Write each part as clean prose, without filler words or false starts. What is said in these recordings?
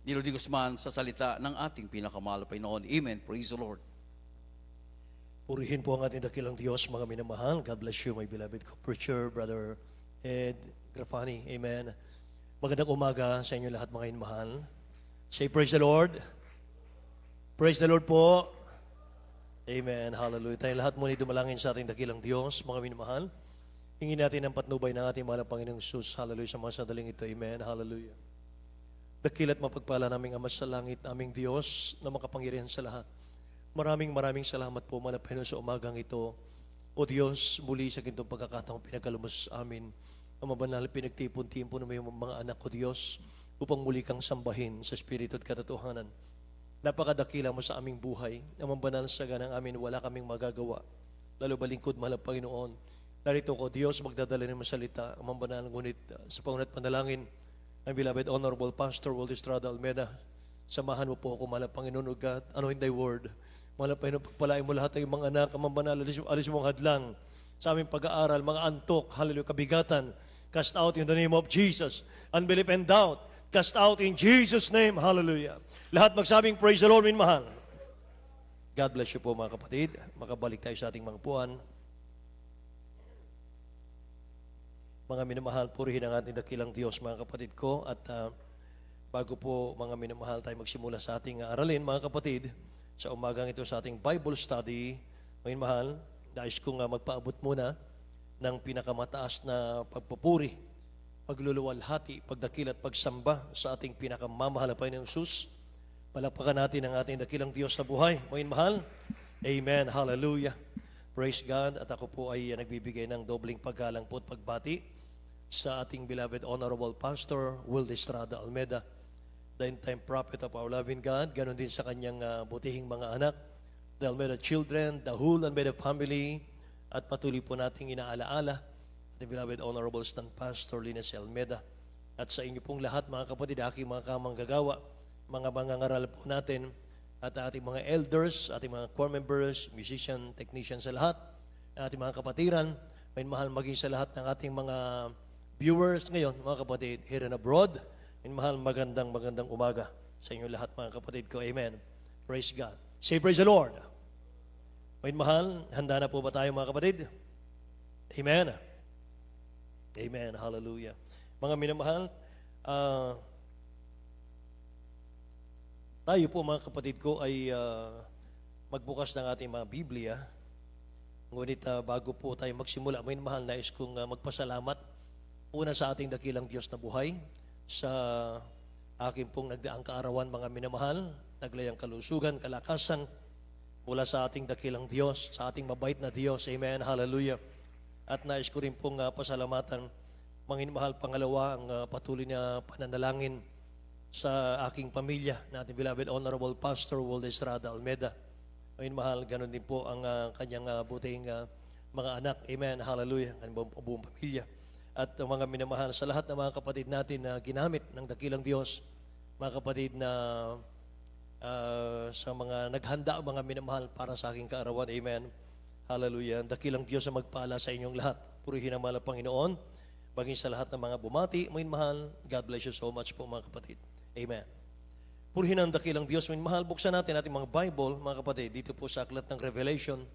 ni Lodi Guzman sa salita ng ating pinakamahal na Panginoon. Amen. Praise the Lord. Purihin po ang ating dakilang Diyos, mga minamahal. God bless you, my beloved co-preacher, Brother Ed Grafani. Amen. Magandang umaga sa inyo lahat, mga inmahal. Say, praise the Lord. Praise the Lord po. Amen. Hallelujah. Tayo lahat muna dumalangin sa ating dakilang Diyos, mga minamahal. Hingin natin ang patnubay ng ating mahal na Panginoong Jesus. Hallelujah sa mga sandaling ito. Amen. Hallelujah. Dakilat mapagpala naming Ama sa langit, aming Diyos na makapangyarihan sa lahat. Maraming salamat po, mahal na Panginoon, sa umagang ito. O Diyos, muli sa gintong pagkakataong pinagkalumos amin, ang mabanal pinagtipon-tipon ng iyong mga anak ko, Diyos, upang muli kang sambahin sa Espiritu at katotohanan. Napakadakila mo sa aming buhay, ang mabanal sa ganang amin, wala kaming magagawa. Lalo balingkod, mahal na Panginoon. Narito ko, Diyos, magdadala ng salita, ang mabanal, ngunit sa pangunat panalangin, ang beloved Honorable Pastor Will Estrada Almeida, samahan mo po ako, mahal na Panginoon, O God, anoint thy word. Mahal na Panginoon, pagpalain mo lahat ng mga anak, ang mabanal, alis mong hadlang sa aming pag-aaral, mga antok, hallelujah, kabigatan, cast out in the name of Jesus. Unbelief and doubt, cast out in Jesus' name, hallelujah. Lahat magsabing, praise the Lord, minmahal. God bless you po, mga kapatid. Makabalik tayo sa ating mga puan. Mga minamahal, purihin ang ating dakilang Diyos, mga kapatid ko. At bago po, mga minamahal, tayo magsimula sa ating aralin, mga kapatid, sa umagang ito sa ating Bible study, mga minamahal, nais kong magpaabot muna ng pinakamataas na pagpupuri, pagluluwalhati, pagdakil at pagsamba sa ating pinakamamahal na Panginoong Jesus. Palakpakan natin ang ating dakilang Diyos na buhay, mga minamahal. Amen. Hallelujah. Praise God. At ako po ay nagbibigay ng dobling paggalang po at pagbati sa ating beloved Honorable Pastor Will Estrada Almeida, the end-time prophet of our loving God. Ganon din sa kanyang butihing mga anak, the Almeida children, the whole Almeida family, at patuloy po nating inaalaala the beloved Honorable Stand Pastor Linus Almeida. At sa inyo pong lahat, mga kapatid, aking mga kamanggagawa, mga mangangaral po natin, at ating mga elders, ating mga choir members, musician, technician sa lahat, ating mga kapatiran, may mahal maging sa lahat ng ating mga viewers ngayon, mga kapatid, here and abroad. May mahal, magandang umaga sa inyo lahat, mga kapatid ko. Amen. Praise God. Say praise the Lord. May mahal, handa na po ba tayo, mga kapatid? Amen. Amen. Hallelujah. Mga minamahal, tayo po, mga kapatid ko, ay magbukas ng ating mga Biblia. Ngunit bago po tayo magsimula, may mahal, nais kong magpasalamat una sa ating dakilang Diyos na buhay, sa aking pong nagdaang kaarawan, mga minamahal, naglayang kalusugan, kalakasan, mula sa ating dakilang Diyos, sa ating mabait na Diyos. Amen. Hallelujah. At nais ko rin pong pasalamatan, mga minamahal, pangalawa, ang patuloy na pananalangin sa aking pamilya, na ating beloved Honorable Pastor Will Estrada Almeida. Mga minamahal, ganun din po ang kanyang butihing mga anak. Amen. Hallelujah. Ang buong pamilya. At mga minamahal, sa lahat ng mga kapatid natin na ginamit ng dakilang Diyos, mga kapatid na sa mga naghanda, mga minamahal, para sa aking kaarawan. Amen. Hallelujah. Dakilang Diyos na magpala sa inyong lahat. Purihin ang mahal na Panginoon, baging sa lahat ng mga bumati. Mga minamahal, God bless you so much po, mga kapatid. Amen. Purihin ang dakilang Diyos. Mga minamahal, buksan natin ating mga Bible, mga kapatid, dito po sa aklat ng Revelation,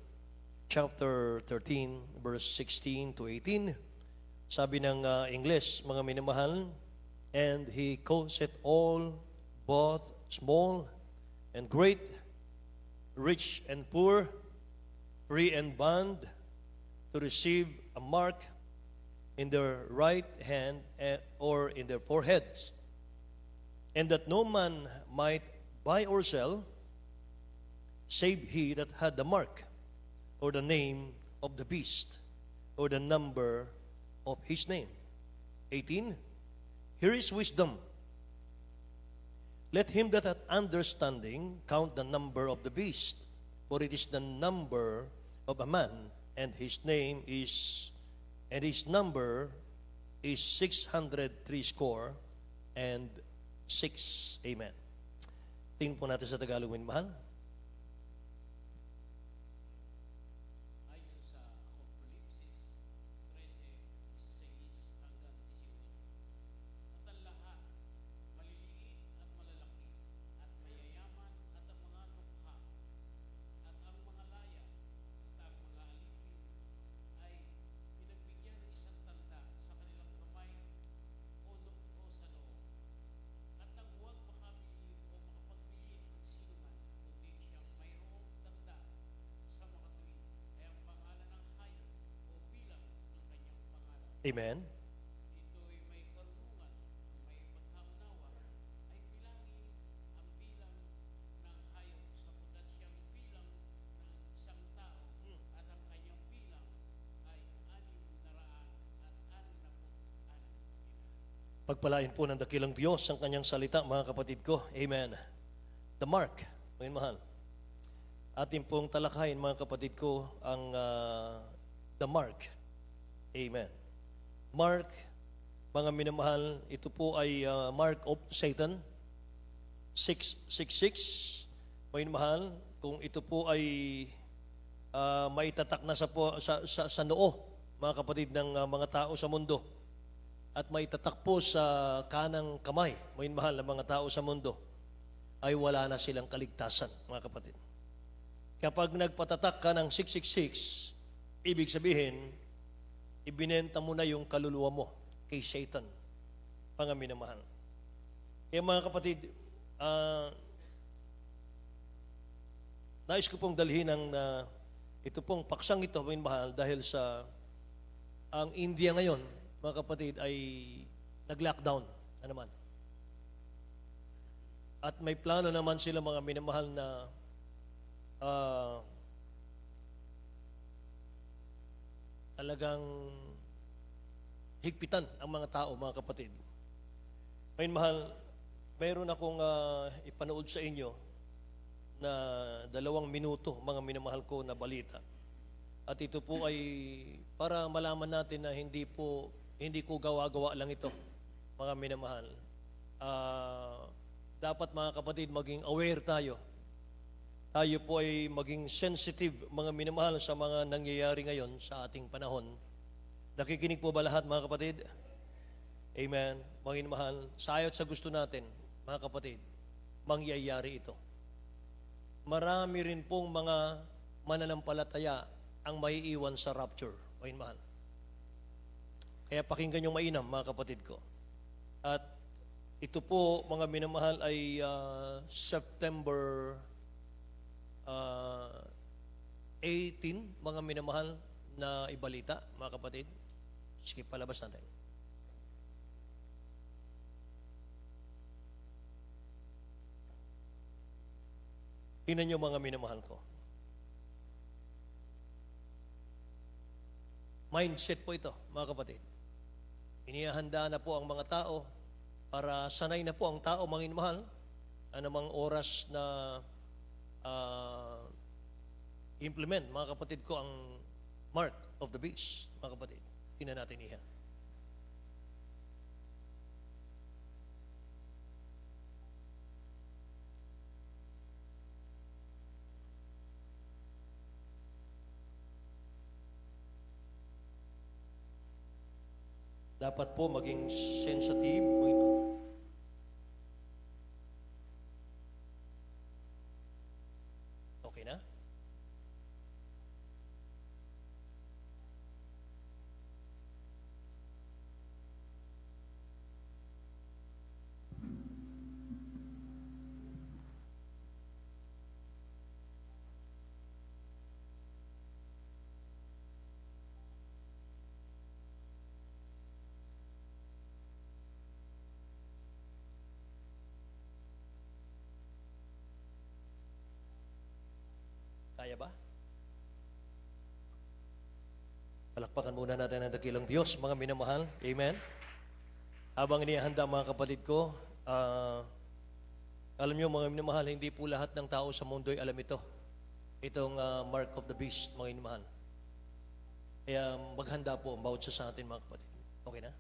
chapter 13, verse 16 to 18. Sabi ng English, mga minamahal, and he causeth all, both small and great, rich and poor, free and bond, to receive a mark in their right hand or in their foreheads, and that no man might buy or sell, save he that had the mark, or the name of the beast, or the number of his name. 18. Here is wisdom. Let him that hath understanding count the number of the beast, for it is the number of a man, and his number is 603 and 6. Amen. Tingnan po natin sa Tagalog, mahal. Amen. ito'y may karunungan, may pagkaunawa, ay bilangin ang bilang ng hayop sapagkat siyang bilang ng isang tao at ang kanyang bilang ay 666. Pagpalain po ng dakilang Diyos ang kanyang salita, mga kapatid ko. Amen. The mark, mga mahal. Ating pong talakayin, mga kapatid ko, ang the mark. Amen. Mark, mga minamahal, ito po ay mark of Satan. 666. Mga minamahal, kung ito po ay maitatak na sa noo, mga kapatid, ng mga tao sa mundo, at maitatak po sa kanang kamay, mga minamahal, ng mga tao sa mundo, ay wala na silang kaligtasan, mga kapatid. Kapag nagpatatak ka ng 666, ibig sabihin, ibinenta mo na yung kaluluwa mo kay Satan, mga minamahal. Kaya mga kapatid, nais ko pong dalhin ang ito pong paksang ito, mga minamahal, dahil sa ang India ngayon, mga kapatid, ay nag-lockdown na naman. At may plano naman sila, mga minamahal, na talagang higpitan ang mga tao, mga kapatid. Ngayon, mahal, mayroon akong ipanood sa inyo na 2 minuto, mga minamahal ko, na balita. At ito po ay para malaman natin na hindi ko gawa-gawa lang ito, mga minamahal. Dapat, mga kapatid, maging aware tayo. Tayo po ay maging sensitive, mga minamahal, sa mga nangyayari ngayon sa ating panahon. Nakikinig po ba lahat, mga kapatid? Amen. Mga minamahal, sa ayot sa gusto natin, mga kapatid, mangyayari ito. Marami rin pong mga mananampalataya ang maiiwan sa rapture, mga minamahal. Kaya pakinggan yung mainam, mga kapatid ko. At ito po, mga minamahal, ay September 18, mga minamahal, na ibalita, mga kapatid. Sige, palabas natin. Tingnan niyo, mga minamahal ko. Mindset po ito, mga kapatid. Inihahanda na po ang mga tao para sanay na po ang tao, mga minamahal, anumang oras na implement, mga kapatid ko, ang mark of the beast, mga kapatid. Tingnan natin iha. Dapat po maging sensitive. Okay na? Kaya ba? Palakpakan muna natin ang dakilang Diyos, mga minamahal. Amen. Habang inihahanda, mga kapatid ko, alam niyo, mga minamahal, hindi po lahat ng tao sa mundo ay alam ito. Itong mark of the beast, mga minamahal. Kaya maghanda po ang bawat sa atin, mga kapatid. Okay na?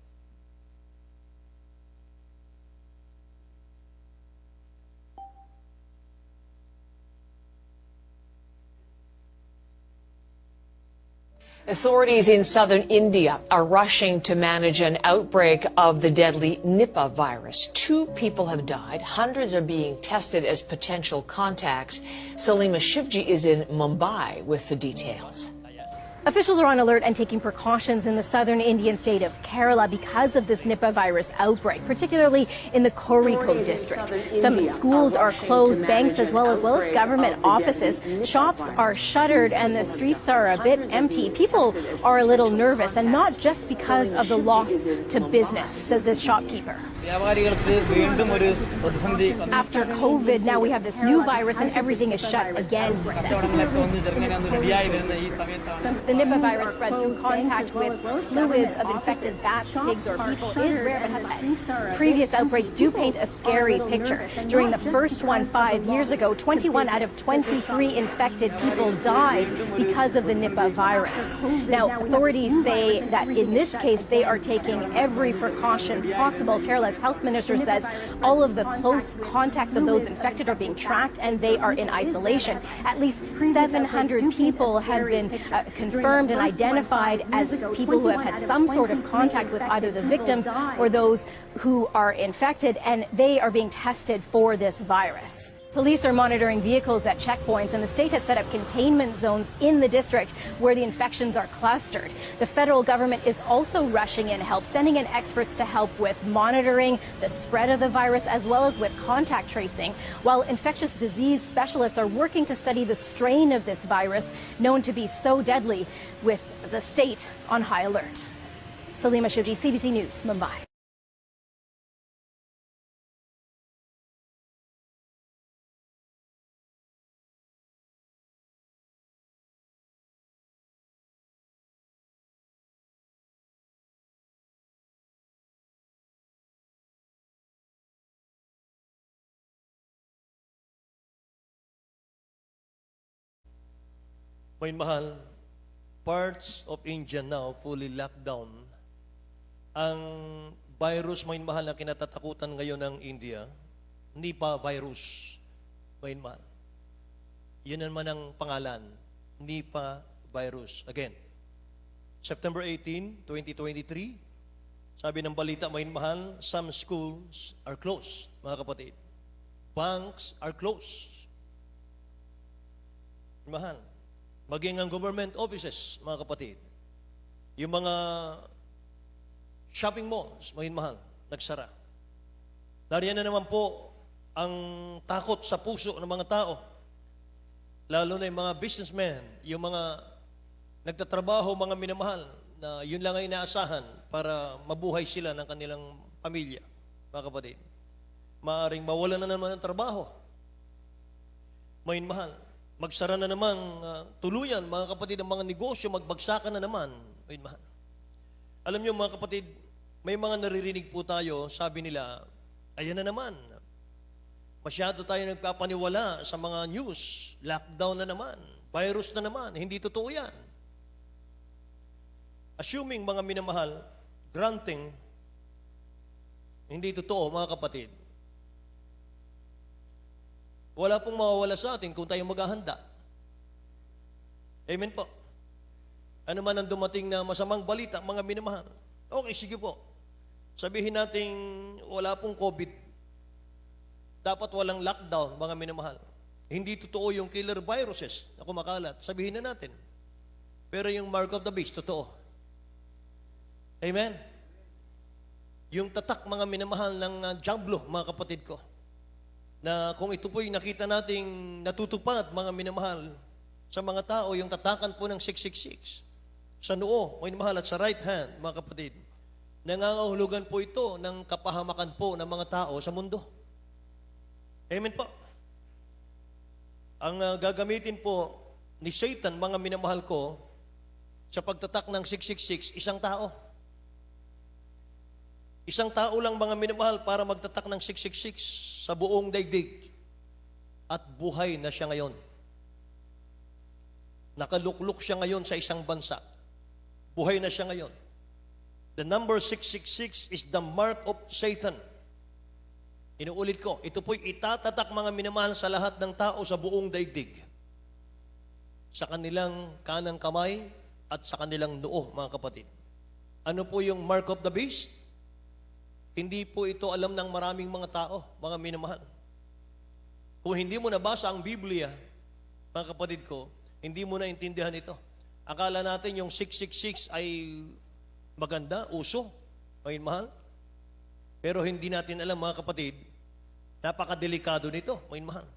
Authorities in southern India are rushing to manage an outbreak of the deadly Nipah virus. 2 people have died. Hundreds are being tested as potential contacts. Salima Shivji is in Mumbai with the details. Officials are on alert and taking precautions in the southern Indian state of Kerala because of this Nipah virus outbreak, particularly in the Kozhikode district. Some schools are closed, banks as well as government offices. Shops are shuttered and the streets are a bit empty. People are a little nervous, and not just because of the loss to business, says this shopkeeper. After COVID, now we have this new virus and everything is shut again, he says. The Nipah virus spread through contact with fluids of infected bats, pigs, or people is rare, but has previous outbreaks do paint a scary picture. During the first one 5 years ago, 21 out of 23 infected people died because of the Nipah virus. Now, authorities say that in this case, they are taking every precaution possible. Kerala's health minister says all of the close contacts of those infected are being tracked and they are in isolation. At least 700 people have been confirmed and identified as people who have had some sort of contact with either the victims or those who are infected, and they are being tested for this virus. Police are monitoring vehicles at checkpoints, and the state has set up containment zones in the district where the infections are clustered. The federal government is also rushing in help, sending in experts to help with monitoring the spread of the virus as well as with contact tracing, while infectious disease specialists are working to study the strain of this virus known to be so deadly, with the state on high alert. Salima Shivji, CBC News, Mumbai. May mahal, parts of India now fully locked down. Ang virus, may mahal, na kinatatakutan ngayon ng India, Nipah virus. May mahal. Yun naman ang pangalan, Nipah virus. Again, September 18, 2023, sabi ng balita, may mahal, some schools are closed, mga kapatid. Banks are closed. Mahal. Maging ang government offices, mga kapatid. Yung mga shopping malls, mahal, nagsara. Nariyan na naman po ang takot sa puso ng mga tao. Lalo na yung mga businessmen, yung mga nagtatrabaho, mga minamahal, na yun lang ay inaasahan para mabuhay sila ng kanilang pamilya, mga kapatid. Maaring mawala na naman ang trabaho. Mahal. Magsara na naman tuluyan, mga kapatid, ang mga negosyo, magbagsakan na naman. Mahal. Alam niyo, mga kapatid, may mga naririnig po tayo, sabi nila, ayan na naman. Masyado tayo nagpapaniwala sa mga news. Lockdown na naman. Virus na naman. Hindi totoo yan. Assuming, mga minamahal, granting, hindi totoo, mga kapatid. Wala pong mawawala sa atin kung tayo maghahanda. Amen po. Ano man ang dumating na masamang balita, mga minamahal. Okay, sige po. Sabihin natin wala pong COVID. Dapat walang lockdown, mga minamahal. Hindi totoo yung killer viruses na kumakalat. Sabihin na natin. Pero yung mark of the beast, totoo. Amen? Yung tatak, mga minamahal, ng jamblo, mga kapatid ko, na kung ito po'y nakita nating natutupad, mga minamahal, sa mga tao, yung tatakan po ng 666, sa noo, mga minamahal, at sa right hand, mga kapatid, nangangahulugan po ito ng kapahamakan po ng mga tao sa mundo. Amen po. Ang gagamitin po ni Satan, mga minamahal ko, sa pagtatak ng 666, isang tao. Isang tao lang, mga minamahal, para magtatak ng 666 sa buong daigdig. At buhay na siya ngayon. Nakalukluk siya ngayon sa isang bansa. Buhay na siya ngayon. The number 666 is the mark of Satan. Inuulit ko, ito po'y itatatak, mga minamahal, sa lahat ng tao sa buong daigdig. Sa kanilang kanang kamay at sa kanilang noo, mga kapatid. Ano po yung mark of the beast? Hindi po ito alam ng maraming mga tao, mga minamahal. Kung hindi mo nabasa ang Biblia, mga kapatid ko, hindi mo naintindihan ito. Akala natin yung 666 ay maganda, uso, mga mahal. Pero hindi natin alam, mga kapatid, napakadelikado nito, mga mahal.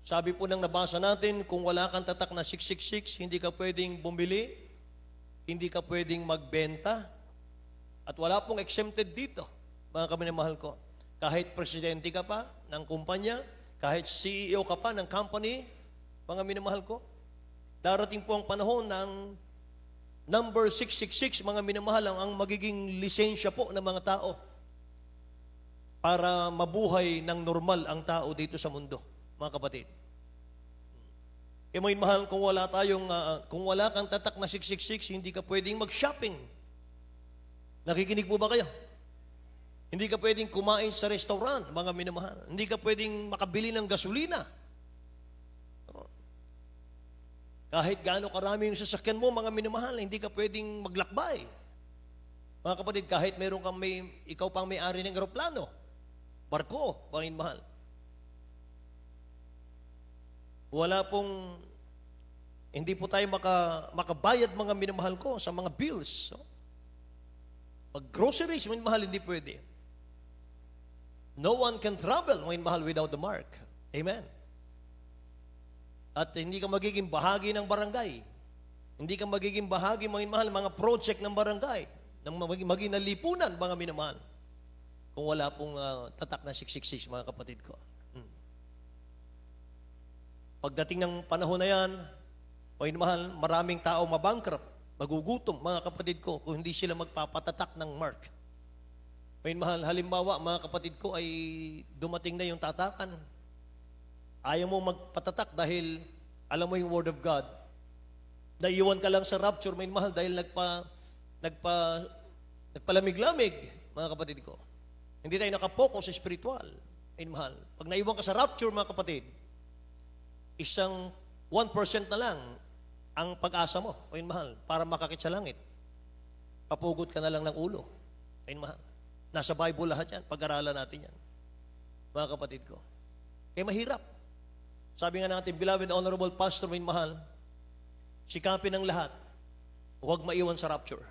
Sabi po nang nabasa natin, kung wala kang tatak na 666, hindi ka pwedeng bumili, hindi ka pwedeng magbenta, at wala pong exempted dito, mga kaminamahal ko. Kahit presidente ka pa ng kumpanya, kahit CEO ka pa ng company, mga minamahal ko, darating po ang panahon ng number 666, mga minamahal, ang magiging lisensya po ng mga tao para mabuhay ng normal ang tao dito sa mundo, mga kapatid. Kaya mga mahal, kung wala kang tatak na 666, hindi ka pwedeng mag-shopping. Nakikinig po ba kayo? Hindi ka pwedeng kumain sa restaurant, mga minamahal. Hindi ka pwedeng makabili ng gasolina. Kahit gaano karami yung sasakyan mo, mga minamahal, hindi ka pwedeng maglakbay. Mga kapatid, kahit ikaw pang may-ari ng eroplano, barko, mga minamahal. Hindi po tayo makabayad, mga minamahal ko, sa mga bills. Mag-groceries, mga minamahal, hindi pwede. No one can travel, mga minamahal, without the mark. Amen. At hindi ka magiging bahagi ng barangay. Hindi ka magiging bahagi, mga minamahal, mga project ng barangay, maging nalipunan, mga minamahal, kung wala pong tatak na 666, mga kapatid ko. Pagdating ng panahon na yan, mga minamahal, maraming tao mabankrupt, magugutom, mga kapatid ko, kung hindi sila magpapatatak ng mark. Mga minamahal, halimbawa, mga kapatid ko, ay dumating na yung tatakan. Ayaw mo magpatatak dahil alam mo yung Word of God. Naiiwan ka lang sa rapture, may mahal, dahil nagpalamig-lamig, mga kapatid ko. Hindi tayo nakapokus sa spiritual, may mahal. Pag naiwan ka sa rapture, mga kapatid, isang 1% na lang ang pag-asa mo, may mahal, para makakit sa langit. Papugot ka na lang ng ulo, may mahal. Nasa Bible lahat yan, pag-aralan natin yan, mga kapatid ko. Kaya mahirap. Sabi nga natin, beloved, honorable pastor, may mahal, sikapin ang lahat, huwag maiwan sa rapture.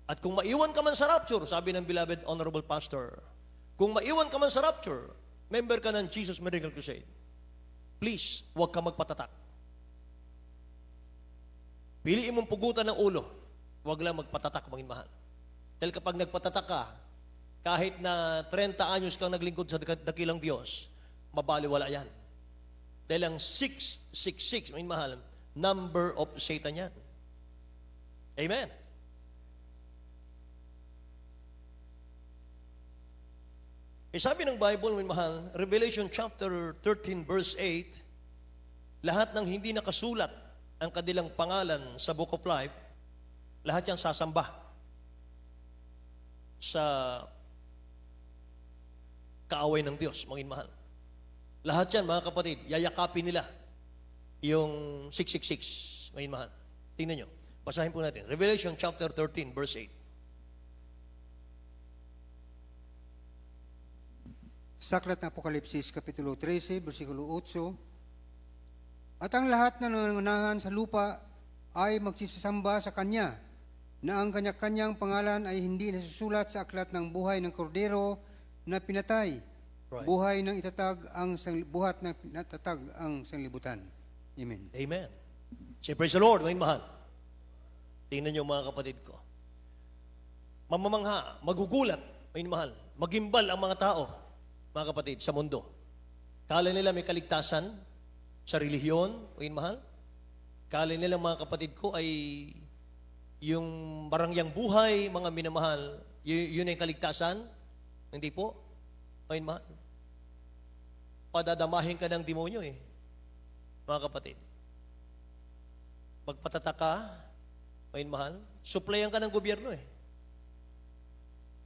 At kung maiwan ka man sa rapture, sabi ng beloved, honorable pastor, kung maiwan ka man sa rapture, member ka ng Jesus Medical Crusade, please, huwag ka magpatatak. Piliin mong pugutan ng ulo, huwag lang magpatatak, mga mahal. Dahil kapag nagpatatak ka, kahit na 30 anyos kang naglingkod sa dakilang Diyos, mabaliwala yan. Dahil ang 666, may mahal, number of Satan yan. Amen. Sabi ng Bible, may mahal, Revelation chapter 13, verse 8, lahat ng hindi nakasulat ang kanilang pangalan sa Book of Life, lahat yan sasamba sa kaaway ng Diyos, mga mahal. Lahat yan, mga kapatid, yayakapin nila yung 666, mga mahal. Tingnan nyo, basahin po natin. Revelation chapter 13, verse 8. Sa aklat ng Apokalipsis, Kapitulo 13, versikulo 8, at ang lahat na nangunahan sa lupa ay magsisamba sa Kanya, na ang kanya-kanyang pangalan ay hindi nasusulat sa aklat ng buhay ng Kordero na pinatay, buhay ng itatag ang buhat ng natatag ang sanglibutan. Amen. Amen. Say, praise the Lord, mga mahal. Tingnan nyo, mga kapatid ko. Mamamangha, magugulat, mga mahal, magimbal ang mga tao, mga kapatid, sa mundo. Kala nila may kaligtasan sa relihiyon, mga mahal. Kala nila, mga kapatid ko, ay yung barangyang buhay, mga minamahal, yun ay kaligtasan. Hindi po, mga mahal. Padadamahin ka ng demonyo mga kapatid. Magpatatak ka, mga mahal, supplyan ka ng gobyerno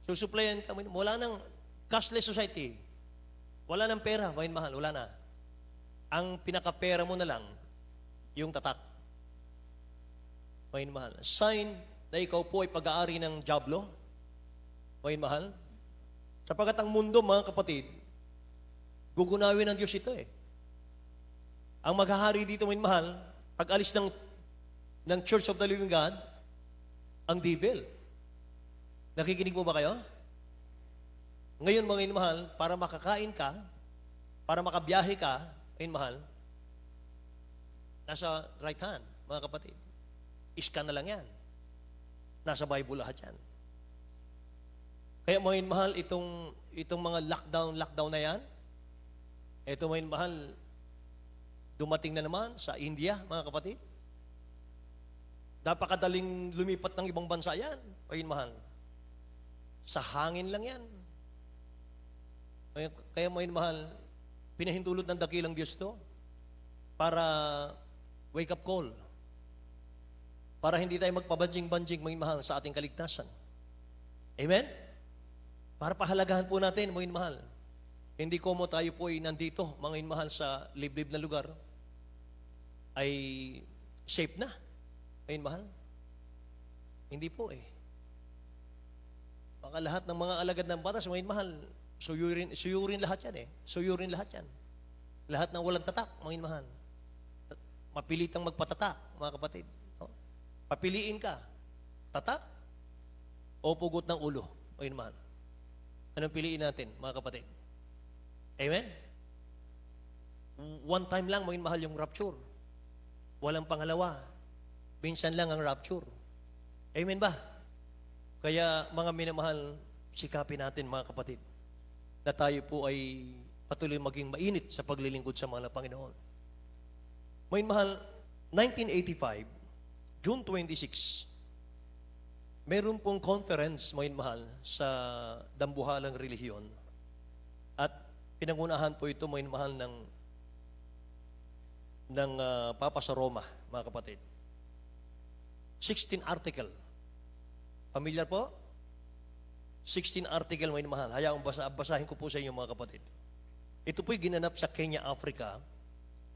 Susuplayan ka, wala nang cashless society. Wala nang pera, mga mahal, wala na. Ang pinakapera mo na lang, yung tatak. Mga mahal, sign na ikaw po ay pag-aari ng dyablo, mga mahal. Sapagkat ang mundo, mga kapatid, gugunawin ng Diyos ito Ang maghahari dito, mga mahal, Pag-alis ng Church of the Living God, ang devil. Nakikinig mo ba kayo? Ngayon, mga inmahal, para makakain ka, para makabiyahe ka, inmahal, nasa right hand, mga kapatid. Iskan na lang yan. Nasa Bible lahat yan. Kaya mga inmahal, itong mga lockdown na yan, ito mga inmahal, dumating na naman sa India, mga kapatid. Napakadaling lumipat ng ibang bansa yan, mga inmahal. Sa hangin lang yan. Kaya mga inmahal, pinahintulot ng dakilang Diyos to para wake up call. Para hindi tayo magpabanjing-banjing mga inmahal sa ating kaligtasan. Amen? Para pahalagahan po natin mga inmahal. Hindi ko mo tayo po ay nandito mga inmahal sa liblib na lugar ay safe na. Mga inmahal. Hindi po eh. Baka lahat ng mga alagad ng batas mga inmahal, suyurin lahat yan eh. Suyurin lahat yan. Lahat ng walang tatak, mga inmahal. Mapilitang magpatatak, mga kapatid. No? Papiliin ka. Tatak o pugot ng ulo, mga inmahal. Anong piliin natin, mga kapatid? Amen? One time lang, mga inmahal, yung rapture. Walang pangalawa. Minsan lang ang rapture. Amen ba? Kaya, mga minamahal, sikapin natin, mga kapatid, na tayo po ay patuloy maging mainit sa paglilingkod sa mga Panginoon. Mga mahal, 1985, June 26, meron pong conference, mga mahal, sa dambuhalang relihiyon. At pinangunahan po ito, mga mahal, ng Papa sa Roma, mga kapatid. 16 article. Familiar po? 16 article, mga mahal. Hayaang basahin ko po sa inyo, mga kapatid. Ito po'y ginanap sa Kenya, Africa,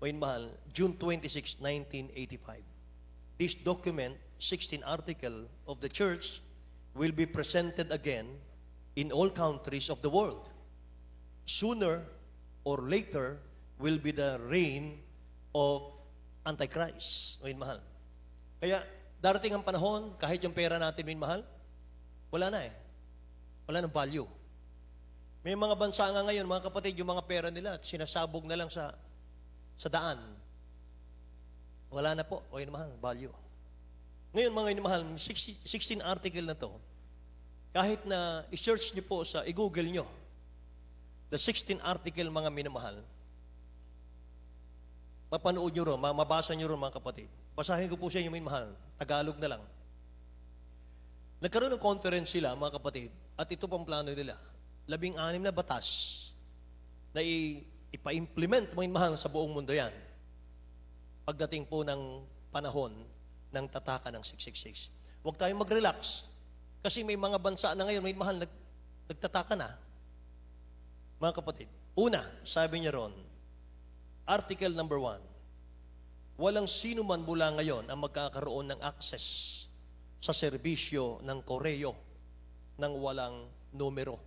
mga mahal, June 26, 1985. This document, 16 article of the church, will be presented again in all countries of the world. Sooner or later will be the reign of Antichrist, mga mahal. Kaya, darating ang panahon, kahit yung pera natin, mga mahal, wala na eh. Wala nang value. May mga bansa nga ngayon, mga kapatid, yung mga pera nila, sinasabog na lang sa daan. Wala na po. O yun mahal, value. Ngayon, mga inamahal, 16 article na to, kahit na i-search nyo po i-google nyo, the 16 article, mga minamahal, mapanood nyo ron, mabasa nyo ron, mga kapatid. Basahin ko po siya yung minamahal. Tagalog na lang. Nagkaroon ng conference sila, mga kapatid, at ito pang plano nila. 16 na batas na ipa-implement, mga mahal, sa buong mundo yan. Pagdating po ng panahon ng tataka ng 666. Huwag tayong mag-relax. Kasi may mga bansa na ngayon, mga mahal, nagtataka na. Mga kapatid, una, sabi niya ron, Article number 1, walang sino man mula ngayon ang magkakaroon ng access sa serbisyo ng koreo ng walang numero.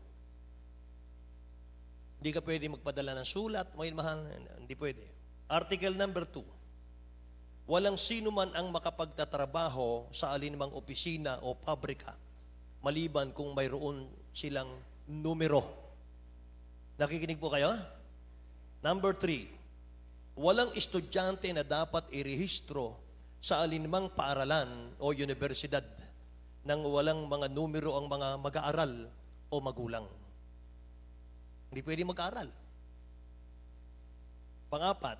Hindi ka pwede magpadala ng sulat, mga mahal, hindi pwede. Article number 2, walang sino man ang makapagtatrabaho sa alinmang opisina o pabrika maliban kung mayroon silang numero. Nakikinig po kayo? Number 3, walang estudyante na dapat irehistro sa alinmang paaralan o universidad nang walang mga numero ang mga mag-aaral o magulang. Hindi pwede mag-aaral. Pang-apat,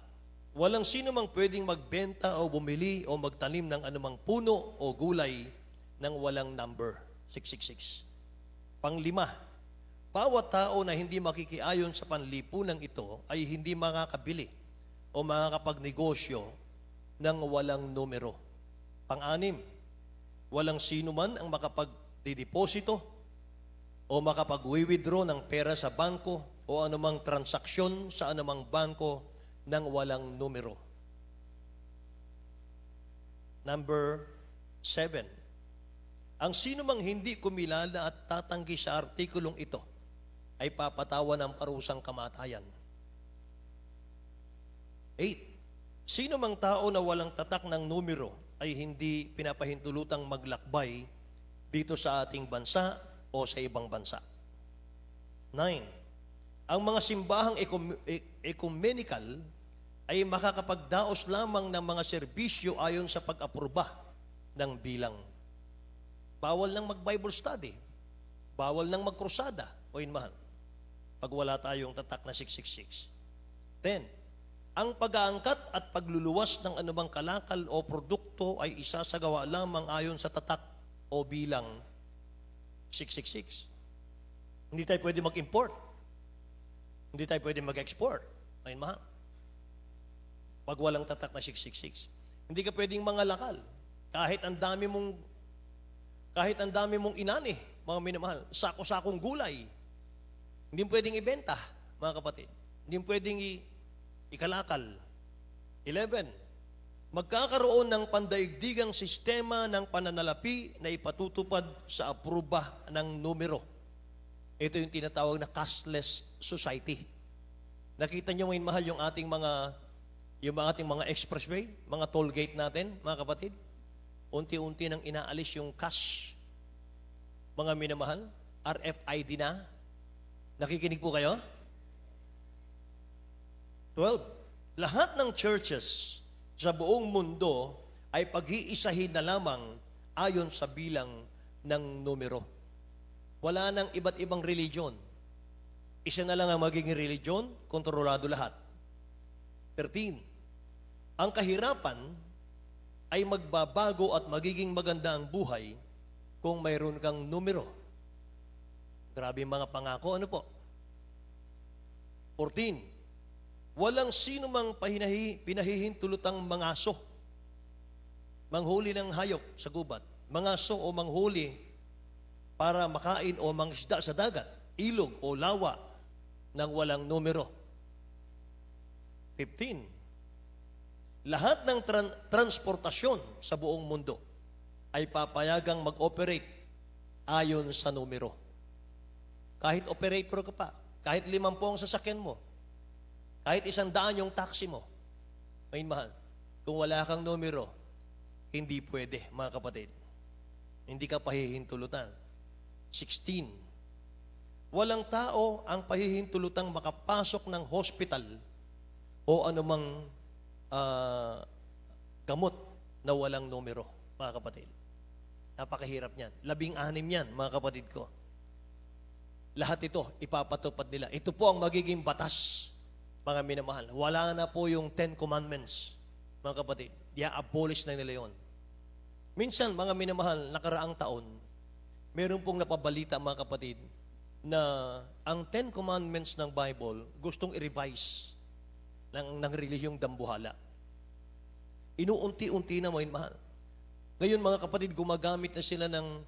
walang sino mang pwedeng magbenta o bumili o magtanim ng anumang puno o gulay nang walang number, 666. Pang-lima, bawat tao na hindi makikiayon sa panlipunan ito ay hindi makakabili o makakapagnegosyo nang walang numero. Pang-anim, walang sino man ang makapagdideposito o makapag-withdraw ng pera sa bangko o anumang transaksyon sa anumang bangko nang walang numero. Number 7, ang sino mang hindi kumilala at tatanggi sa artikulong ito ay papatawan ng parusang kamatayan. 8, Sino mang tao na walang tatak ng numero ay hindi pinapahintulutang maglakbay dito sa ating bansa o sa ibang bansa. 9. Ang mga simbahang ecumenical ay makakapagdaos lamang ng mga serbisyo ayon sa pag-aproba ng bilang. Bawal nang mag-Bible study. Bawal nang magkrusada. O mahal, pag wala tayong tatak na 666. 10. Ang pag-aangkat at pagluluwas ng anumang kalakal o produkto ay isasagawa lamang ayon sa tatak o bilang 666. Hindi tayo pwede mag-import. Hindi tayo pwede mag-export. Ayun mahal. Pag walang tatak na 666. Hindi ka pwedeng mangalakal. Kahit ang dami mong inani, mga minamahal, sako-sakong gulay. Hindi pwedeng ibenta, mga kapatid. Hindi pwedeng ikalakal. 11. Magkakaroon ng pandaigdigang sistema ng pananalapi na ipatutupad sa apruba ng numero. Ito yung tinatawag na cashless society. Nakita niyo ngayon mahal yung ating mga expressway, mga toll gate natin, mga kapatid. Unti-unti nang inaalis yung cash. Mga minamahal, RFID na. Nakikinig po kayo? 12. Lahat ng churches sa buong mundo ay pag-iisahin na lamang ayon sa bilang ng numero. Wala nang iba't ibang religion. Isa na lang ang magiging religion, kontrolado lahat. 13. Ang kahirapan ay magbabago at magiging maganda ang buhay kung mayroon kang numero. Grabe mga pangako. Ano po? 14. Walang sino mang pinahihintulutang mangaso, manghuli ng hayop sa gubat, mangaso o manghuli para makain o mangisda sa dagat, ilog o lawa ng walang numero. 15. Lahat ng transportasyon sa buong mundo ay papayagang mag-operate ayon sa numero. Kahit operator ka pa, kahit 50 ang sasakyan mo, kahit 100 yung taxi mo, may mahal. Kung wala kang numero, hindi pwede, mga kapatid. Hindi ka pahihintulutan. 16. Walang tao ang pahihintulutang makapasok ng hospital o anumang gamot na walang numero, mga kapatid. Napakahirap niyan. 16 yan, mga kapatid ko. Lahat ito, ipapatupad nila. Ito po ang magiging batas, mga minamahal. Wala na po yung 10 Commandments, mga kapatid. I-abolish na nila yon. Minsan, mga minamahal, nakaraang taon, meron pong napabalita, mga kapatid, na ang 10 Commandments ng Bible gustong i-revise ng relihiyong dambuhala. Inuunti-unti na, mga mahal. Ngayon, mga kapatid, gumagamit na sila ng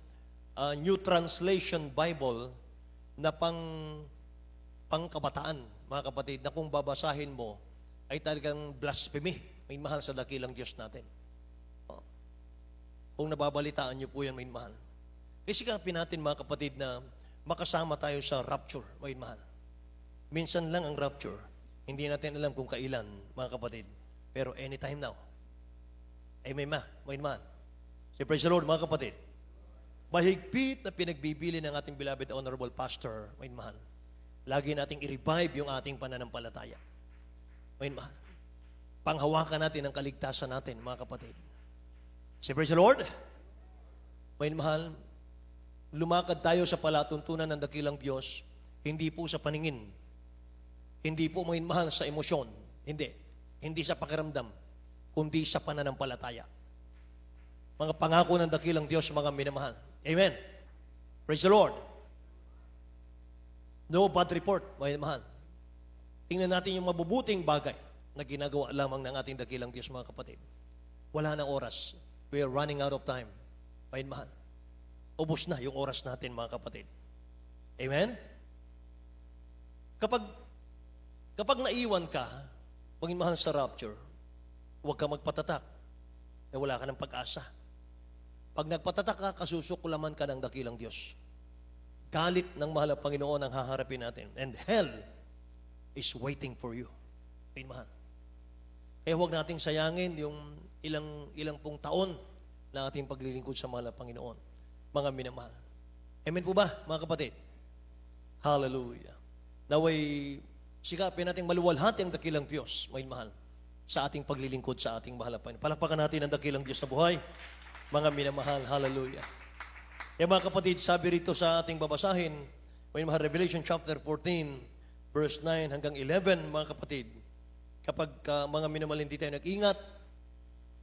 New Translation Bible na pangkabataan, mga kapatid, na kung babasahin mo, ay talagang blasphemy, may mahal sa dakilang Diyos natin. Kung nababalitaan niyo po yan, may mahal. Kasi kapin natin, mga kapatid, na makasama tayo sa rapture, may mahal. Minsan lang ang rapture. Hindi natin alam kung kailan, mga kapatid. Pero anytime now. Ay may mahal. Say, praise the Lord, mga kapatid. Mahigpit na pinagbibili ng ating beloved honorable pastor, may mahal. Lagi nating i-revive yung ating pananampalataya. May mahal. Panghawakan natin ang kaligtasan natin, mga kapatid. Say, praise the Lord. May mahal. Lumakad tayo sa palatuntunan ng dakilang Diyos, hindi po sa paningin. Hindi po may mahal sa emosyon. Hindi sa pakiramdam, kundi sa pananampalataya. Mga pangako ng dakilang Diyos, mga minamahal. Amen. Praise the Lord. No bad report, mga minamahal. Tingnan natin yung mabubuting bagay na ginagawa lamang ng ating dakilang Diyos, mga kapatid. Wala nang oras. We are running out of time. Mga minamahal. Ubus na yung oras natin, mga kapatid. Amen? Kapag naiwan ka, maging sa rapture, huwag ka magpatatak na wala ka ng pag-asa. Pag nagpatatak ka, kasusuklaman ka ng dakilang Diyos. Galit ng mahal na Panginoon ang haharapin natin. And hell is waiting for you. Mahal. Kaya huwag nating sayangin yung ilang pong taon na ating paglilingkod sa mahal na Panginoon. Mga minamahal. Amen po ba, mga kapatid? Hallelujah. Naway, sikapin nating maluwalhati ang dakilang Diyos, mga mahal, sa ating paglilingkod sa ating mahal na Panginoon. Palakpakan natin ang dakilang Diyos na buhay, mga minamahal. Hallelujah. Kaya mga kapatid, sabi rito sa ating babasahin, mga mahal, Revelation chapter 14, verse 9 hanggang 11, mga kapatid, kapag mga minamahal hindi tayo nag-ingat,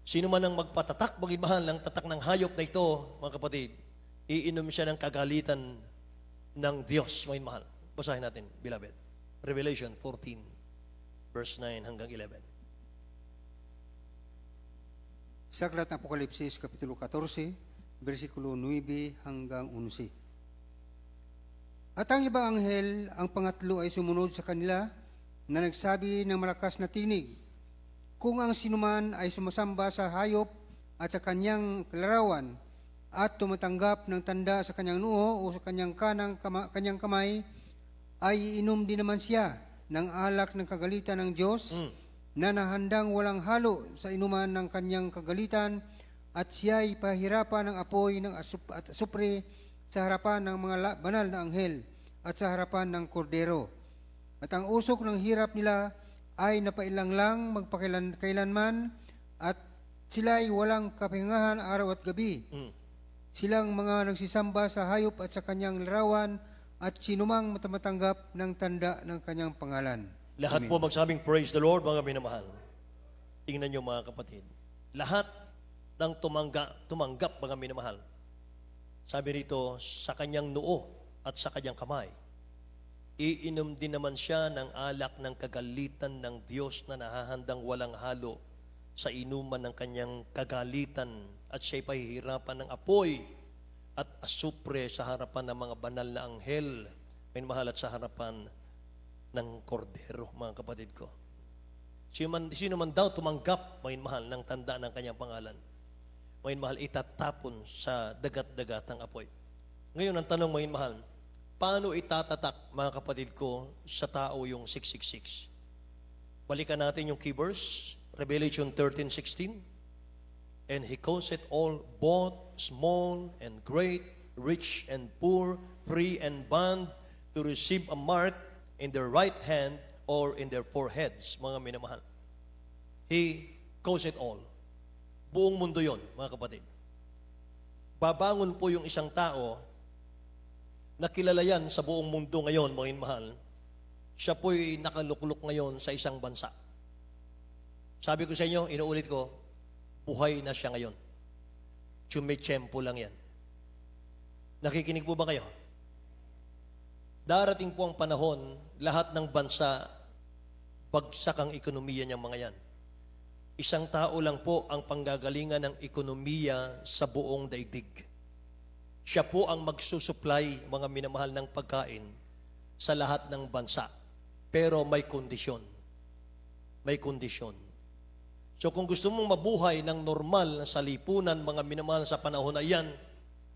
sino man ang magpatatak, mga mahal, ng tatak ng hayop na ito, mga kapatid, iinom siya ng kagalitan ng Diyos, mga mahal. Basahin natin, beloved. Revelation 14, verse 9 hanggang 11. Sa aklat ng Apokalipsis, Kapitulo 14, versikulo 9 hanggang 11. At ang ibang anghel, ang pangatlo ay sumunod sa kanila na nagsabi ng malakas na tinig, kung ang sinuman ay sumasamba sa hayop at sa kanyang larawan at tumatanggap ng tanda sa kanyang noo o sa kanyang kanyang kamay, ay iinom din naman siya ng alak ng kagalitan ng Diyos na nahandang walang halo sa inuman ng kanyang kagalitan, at siya ay pahirapan ng apoy ng at asupre sa harapan ng mga banal na anghel at sa harapan ng kordero. At ang usok ng hirap nila ay napailang lang magpakailanman, at sila ay walang kapahingahan araw at gabi. Silang mga nagsisamba sa hayop at sa kanyang larawan, at sinumang matamatanggap ng tanda ng kanyang pangalan. Lahat po magsabing, praise the Lord, mga minamahal. Tingnan nyo, mga kapatid. Lahat ng tumanggap, mga minamahal. Sabi rito, sa kanyang noo at sa kanyang kamay, iinom din naman siya ng alak ng kagalitan ng Diyos na nahahandang walang halo sa inuman ng kanyang kagalitan, at siya'y pahihirapan ng apoy at asupre sa harapan ng mga banal na anghel, may mahal, at sa harapan ng kordero, mga kapatid ko. Sino man daw tumanggap, may mahal, ng tanda ng kanyang pangalan, may mahal, itatapon sa dagat-dagatang apoy. Ngayon, ang tanong, may mahal, paano itatatak, mga kapatid ko, sa tao yung 666? Balikan natin yung key verse, Revelation 13:16. And he causeth all, both small and great, rich and poor, free and bond, to receive a mark in their right hand or in their foreheads, mga minamahal. He causeth all. Buong mundo yon, mga kapatid. Babangon po yung isang tao na kilala yan sa buong mundo ngayon, mga minamahal. Siya po'y nakalukluk ngayon sa isang bansa. Sabi ko sa inyo, inuulit ko, buhay na siya ngayon. Tsumitsyempo lang yan. Nakikinig po ba kayo? Darating po ang panahon, lahat ng bansa, bagsak ang ekonomiya niyang mga yan. Isang tao lang po ang panggagalingan ng ekonomiya sa buong daigdig. Siya po ang magsusupply, mga minamahal, ng pagkain sa lahat ng bansa. Pero may kondisyon. May kondisyon. So kung gusto mong mabuhay ng normal sa lipunan, mga minamahal, sa panahon na yan,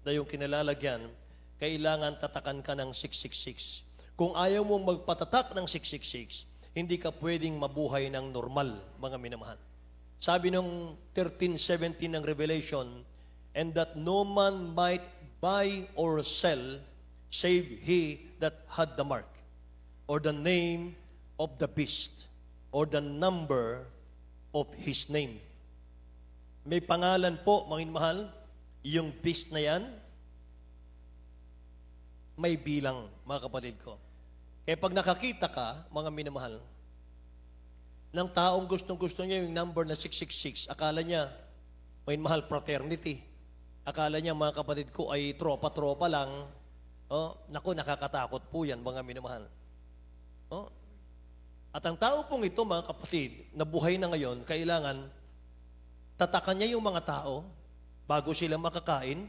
na yung kinalalagyan, kailangan tatakan ka ng 666. Kung ayaw mo magpatatak ng 666, hindi ka pwedeng mabuhay ng normal, mga minamahal. Sabi ng 13:17 ng Revelation, and that no man might buy or sell, save he that had the mark, or the name of the beast, or the number of his name. May pangalan po, mga mahal, yung beast na yan, may bilang, mga kapatid ko. Kaya pag nakakita ka, mga minamahal, ng taong gustong-gusto niya yung number na 666, akala niya, may mahal, fraternity. Akala niya, mga kapatid ko, ay tropa-tropa lang. Oh, naku, nakakatakot po yan, mga minamahal. Oh, at ang tao pong ito, mga kapatid, na buhay na ngayon, kailangan tatakan niya yung mga tao bago sila makakain.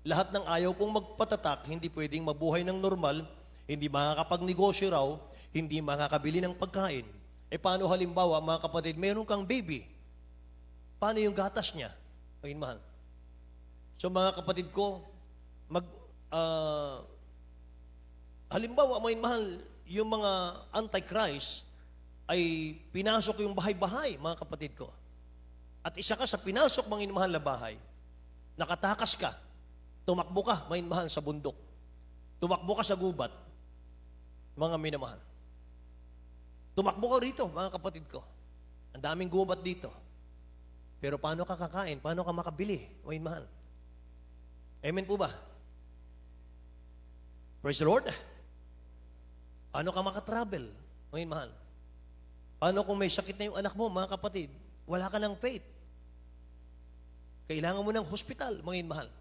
Lahat ng ayaw pong magpatatak, hindi pwedeng mabuhay ng normal, hindi makakapagnegosyo raw, hindi makakabili ng pagkain. E paano halimbawa, mga kapatid, meron kang baby? Paano yung gatas niya? Ay, mahal. So mga kapatid ko, halimbawa, may mahal, yung mga antichrist, ay pinasok yung bahay-bahay, mga kapatid ko. At isa ka sa pinasok, mga minamahal na bahay, nakatakas ka, tumakbo ka, mga minamahal, sa bundok. Tumakbo ka sa gubat, mga minamahal. Tumakbo ka rito, mga kapatid ko. Ang daming gubat dito. Pero paano ka kakain? Paano ka makabili, mga minamahal? Amen po ba? Praise the Lord. Paano ka makatravel, mga minamahal? Paano kung may sakit na yung anak mo, mga kapatid? Wala ka ng faith. Kailangan mo ng hospital, mga mahal.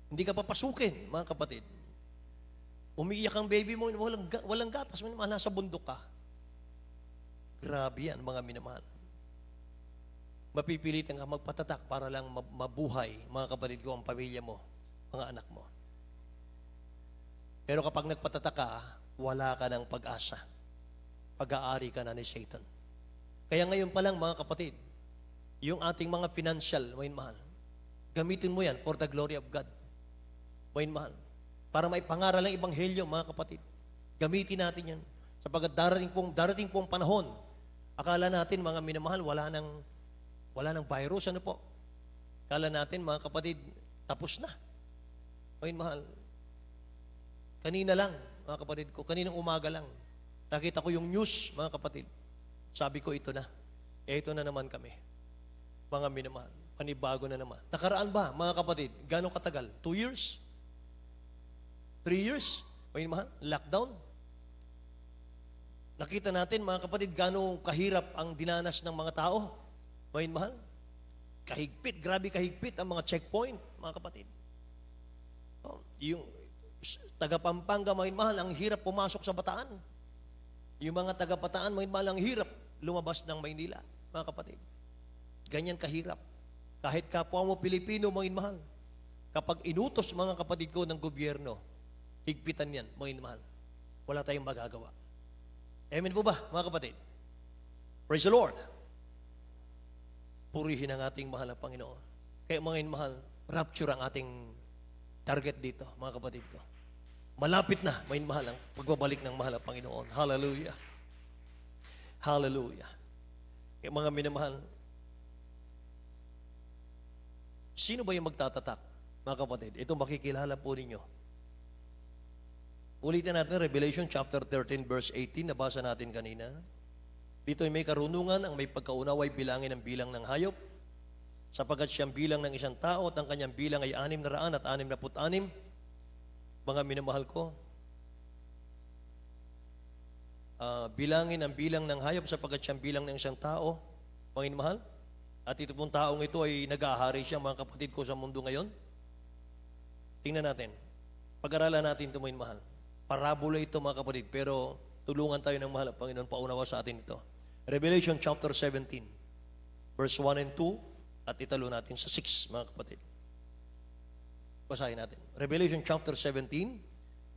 Hindi ka papasukin, mga kapatid. Umiiyak ang baby mo, walang gatas, mga mahal, nasa bundok ka. Grabe yan, mga minamahal. Mapipilitan ka magpatatak para lang mabuhay, mga kapatid ko, ang pamilya mo, mga anak mo. Pero kapag nagpatatak ka, wala ka ng pag-asa. Pag-aari ka na ni Satan. Kaya ngayon pa lang, mga kapatid, yung ating mga financial, mga mahal, gamitin mo yan for the glory of God. Mga mahal, para may pangaral ng Ebanghelyo, mga kapatid. Gamitin natin yan. Sapagkat darating pong panahon, akala natin, mga minamahal, wala nang virus, ano po? Akala natin, mga kapatid, tapos na. Mga mahal, kanina lang, mga kapatid ko, kaninang umaga lang, nakita ko yung news, mga kapatid. Sabi ko, ito na. Ito na naman kami. Mga minamahal, panibago na naman. Nakaraan ba, mga kapatid, gano'ng katagal? 2 years? 3 years? Mga minamahal, lockdown? Nakita natin, mga kapatid, gano'ng kahirap ang dinanas ng mga tao. Mga minamahal, kahigpit, grabe kahigpit ang mga checkpoint, mga kapatid. Oh, yung taga-Pampanga, mga minamahal, ang hirap pumasok sa Bataan. Yung mga taga-Bataan, mga minamahal, ang hirap lumabas ng Maynila, mga kapatid. Ganyan kahirap. Kahit kapwa mo Pilipino, mga mahal, kapag inutos, mga kapatid ko, ng gobyerno, higpitan yan, mga mahal. Wala tayong magagawa. Amen po ba, mga kapatid? Praise the Lord. Purihin ang ating mahal na Panginoon. Kaya mga mahal, rapture ang ating target dito, mga kapatid ko. Malapit na, mga mahal, ang pagbabalik ng mahal na Panginoon. Hallelujah. Hallelujah. Kaya mga minamahal, sino ba yung magtatatak, mga kapatid? Ito makikilala po ninyo. Ulitin natin Revelation chapter 13 verse 18, nabasa natin kanina. Dito ay may karunungan, ang may pagkaunawa ay bilangin ang bilang ng hayop, sapagkat siyang bilang ng isang tao at ang kanyang bilang ay 666. Mga minamahal ko, bilangin ang bilang ng hayop sapagkat siyang bilang ng isang tao, mga minamahal. At ito pong taong ito ay nag-aahari siya, mga kapatid ko, sa mundo ngayon. Tingnan natin. Pag-aralan natin ito, mga mahal. Parabola ito, mga kapatid, pero tulungan tayo ng mahal, Panginoon, paunawa sa atin ito. Revelation chapter 17, verse 1 and 2, at italo natin sa 6, mga kapatid. Basahin natin. Revelation chapter 17,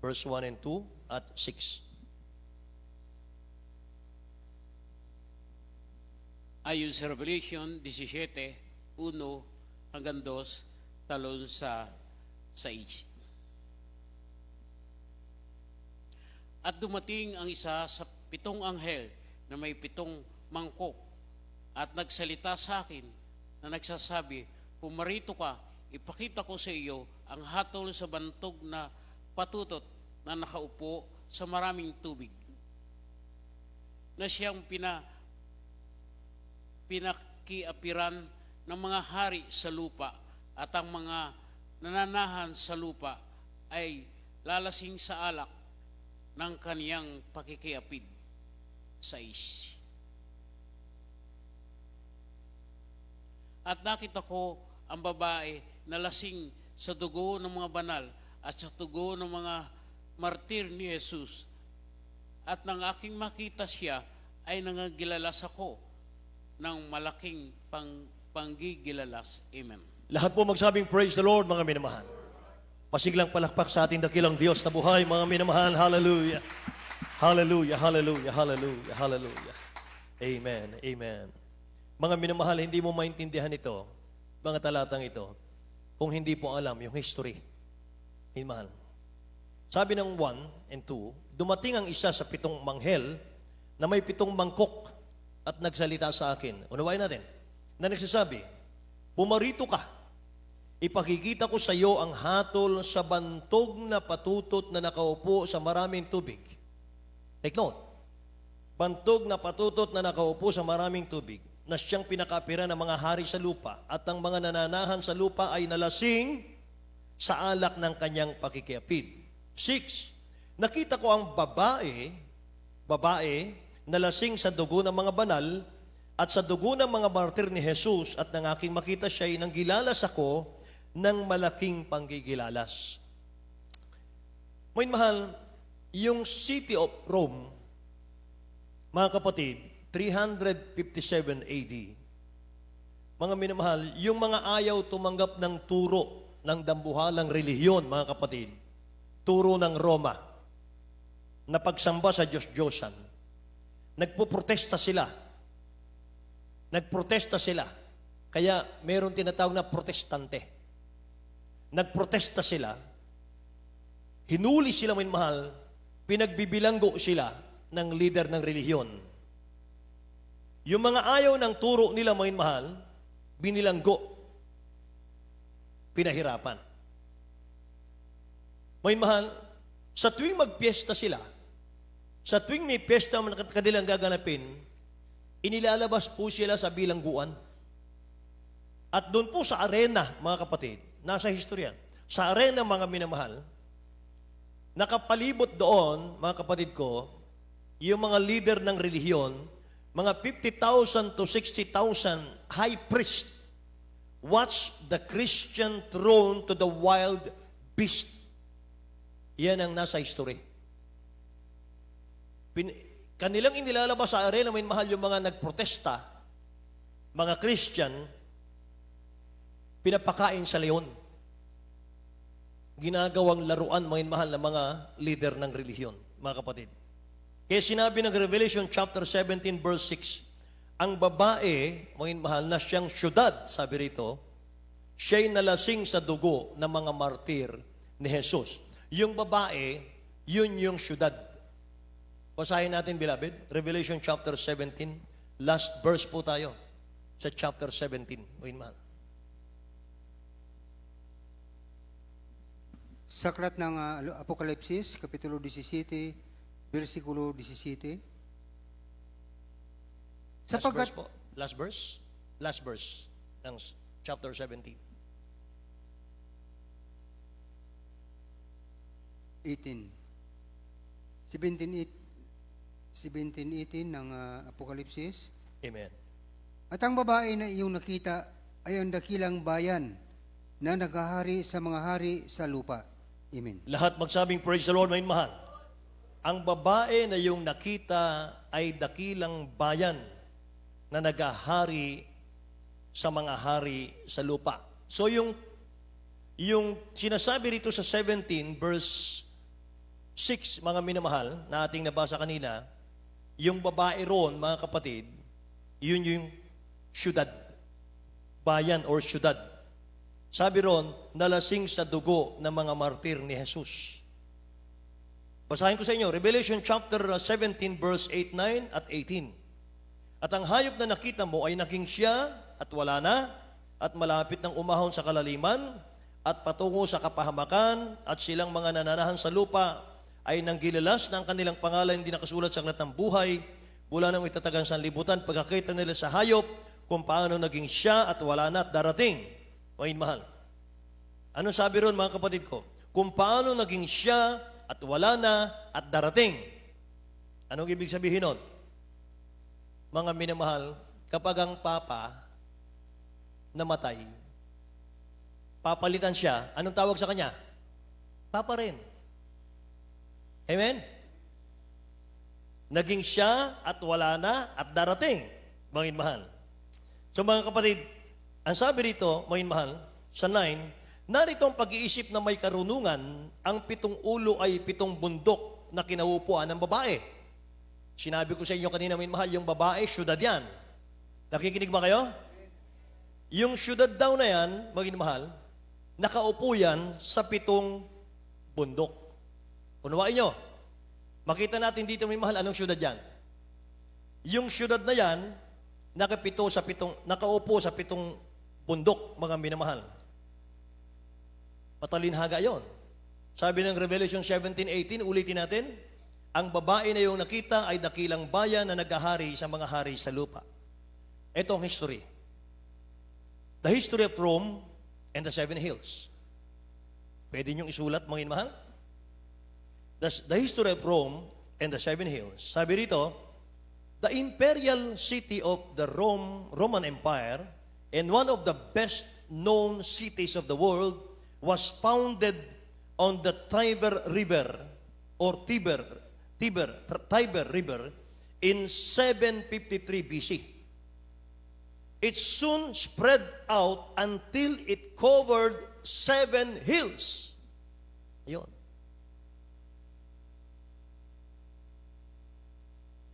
verse 1 and 2, at 6. Ayon sa Revelation 17, 1 hanggang 2, talon sa 6. At dumating ang isa sa 7 anghel na may 7 mangkok at nagsalita sa akin na nagsasabi, pumarito ka, ipakita ko sa iyo ang hatol sa bantog na patutot na nakaupo sa maraming tubig, na siyang pinakiapiran ng mga hari sa lupa, at ang mga nananahan sa lupa ay lalasing sa alak ng kaniyang pakikiapid. 6. At nakita ko ang babae na lasing sa dugo ng mga banal at sa dugo ng mga martir ni Jesus. At nang aking makita siya, ay nangagilalas ako ng malaking panggigilalas. Amen. Lahat po magsabing praise the Lord, mga minamahal. Pasiglang palakpak sa ating dakilang Diyos na buhay, mga minamahal. Hallelujah. Hallelujah, hallelujah, hallelujah, hallelujah. Amen, amen. Mga minamahal, hindi mo maintindihan ito, mga talatang ito, kung hindi po alam yung history. Minamahal. Sabi ng 1 and 2, dumating ang isa sa 7 manghel na may 7 mangkok at nagsalita sa akin. Unawain natin. Na nagsasabi, pumarito ka. Ipakikita ko sa iyo ang hatol sa bantog na patutot na nakaupo sa maraming tubig. Take note. Bantog na patutot na nakaupo sa maraming tubig na siyang pinakapira ng mga hari sa lupa at ang mga nananahan sa lupa ay nalasing sa alak ng kanyang pakikiapid. 6. Nakita ko ang babae nalasing sa dugo ng mga banal at sa dugo ng mga martir ni Jesus at nang aking makita siya ay nanggilalas ako ng malaking panggigilalas. May mahal, yung city of Rome, mga kapatid, 357 AD. Mga minamahal, yung mga ayaw tumanggap ng turo ng dambuhalang relihiyon, mga kapatid, turo ng Roma, na pagsamba sa Diyos-Diyosan, nagpuprotesta sila. Kaya mayroon tinatawag na protestante. Nagprotesta sila, hinuli sila may mahal, pinagbibilanggo sila ng leader ng relihiyon. Yung mga ayaw ng turo nila may mahal, binilanggo, pinahirapan. May mahal, sa tuwing magpiesta sila, sa tuwing may piyesta ang kanilang gaganapin, inilalabas po sila sa bilangguan. At doon po sa arena, mga kapatid, nasa historya, sa arena mga minamahal, nakapalibot doon, mga kapatid ko, yung mga leader ng relihiyon, mga 50,000 to 60,000 high priest watch the Christian thrown to the wild beast. Yan ang nasa history. Kanilang inilalabas sa arena, may mahal yung mga nagprotesta, mga Christian, pinapakain sa leon. Ginagawang laruan, mga mahal na mga leader ng relihiyon, mga kapatid. Kaya sinabi ng Revelation chapter 17 verse 6, ang babae, mga mahal, na siyang syudad, sabi rito, siya'y nalasing sa dugo ng mga martir ni Jesus. Yung babae, yun yung syudad. Basahin natin, beloved, Revelation chapter 17, last verse po tayo sa chapter 17. Mga mahal. Sa aklat ng Apokalipsis, Kapitulo 17, versikulo 17. Sapagkat, Last verse ng chapter 17. 17:18 ng Apokalipsis. Amen. At ang babae na iyong nakita ay ang dakilang bayan na naghahari sa mga hari sa lupa. Amen. Lahat magsabing praise the Lord, mga mahal. Ang babae na iyong nakita ay dakilang bayan na naghahari sa mga hari sa lupa. So yung sinasabi rito sa 17 verse 6, mga minamahal, na ating nabasa kanina, yung babae roon, mga kapatid, yun yung syudad, bayan or syudad. Sabi roon, nalasing sa dugo ng mga martir ni Jesus. Basahin ko sa inyo, Revelation chapter 17 verse 8, 9 at 18. At ang hayop na nakita mo ay naging siya at wala na, at malapit ng umahon sa kalaliman, at patungo sa kapahamakan, at silang mga nananahan sa lupa ay nanggilalas ng kanilang pangalan hindi nakasulat sa aklat ng buhay, mula nang itatagang sanlibutan, pagkakita nila sa hayop, kung paano naging siya at wala na at darating. Mga mahal. Ano sabi ron, mga kapatid ko? Kung paano naging siya at wala na at darating. Anong ibig sabihin nun? Mga minamahal, kapag ang papa namatay, papalitan siya, anong tawag sa kanya? Papa rin. Amen? Naging siya at wala na at darating. Mga mahal. So mga kapatid, ang sabi rito, mga mahal, sa 9, narito ang pag-iisip na may karunungan, ang 7 ulo ay 7 bundok na kinaupuan ng babae. Sinabi ko sa inyo kanina, may mahal, yung babae, syudad yan. Nakikinig ba kayo? Yung syudad daw na yan, maging mahal, nakaupo yan sa 7 bundok. Unawain nyo. Makita natin dito, may mahal, anong syudad yan? Yung syudad na yan, nakaupo sa pitong bundok, mga minamahal. Matalinhaga yon. Sabi ng Revelation 17:18, ulitin natin, ang babae na yung nakita ay dakilang bayan na naghahari sa mga hari sa lupa. Ito ang history. The history of Rome and the Seven Hills. Pwede niyong isulat, mga inmahal? The history of Rome and the Seven Hills. Sabi rito, the imperial city of the Roman Empire and one of the best known cities of the world was founded on the Tiber River in 753 BC. It soon spread out until it covered 7 hills. Ayun.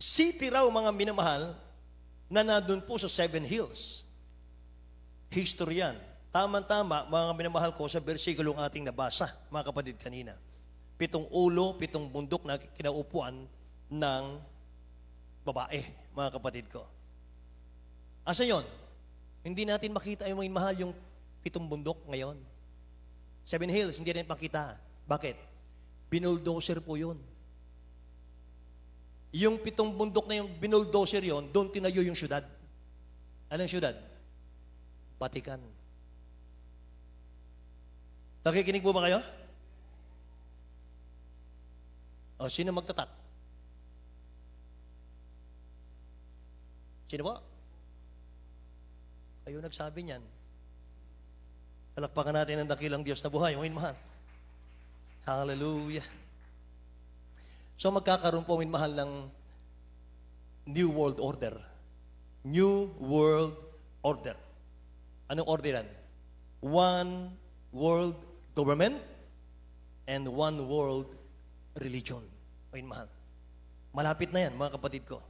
City raw, mga minamahal, na nandun po sa 7 hills. History yan. Tama-tama, mga minamahal ko, sa bersikulong ating nabasa, mga kapatid kanina. 7 ulo, 7 bundok na kinaupuan ng babae, mga kapatid ko. Asa yon? Hindi natin makita yung mga mahal yung 7 bundok ngayon. 7 hills, hindi natin makita. Bakit? Binuldoser po yun. Yung 7 bundok na yung binuldoser yon, doon tinayo yung syudad. Anong syudad? Vatican. Nakikinig po ba kayo? O, sino magtatak? Sino po? Kayo nagsabi niyan. Palakpakan natin ang dakilang Diyos na buhay. Mga mahal. Hallelujah. So magkakaroon po, mga mahal, ng New World Order. New World Order. Anong order yan? One world government and one world religion. Mga mahal. Malapit na yan, mga kapatid ko.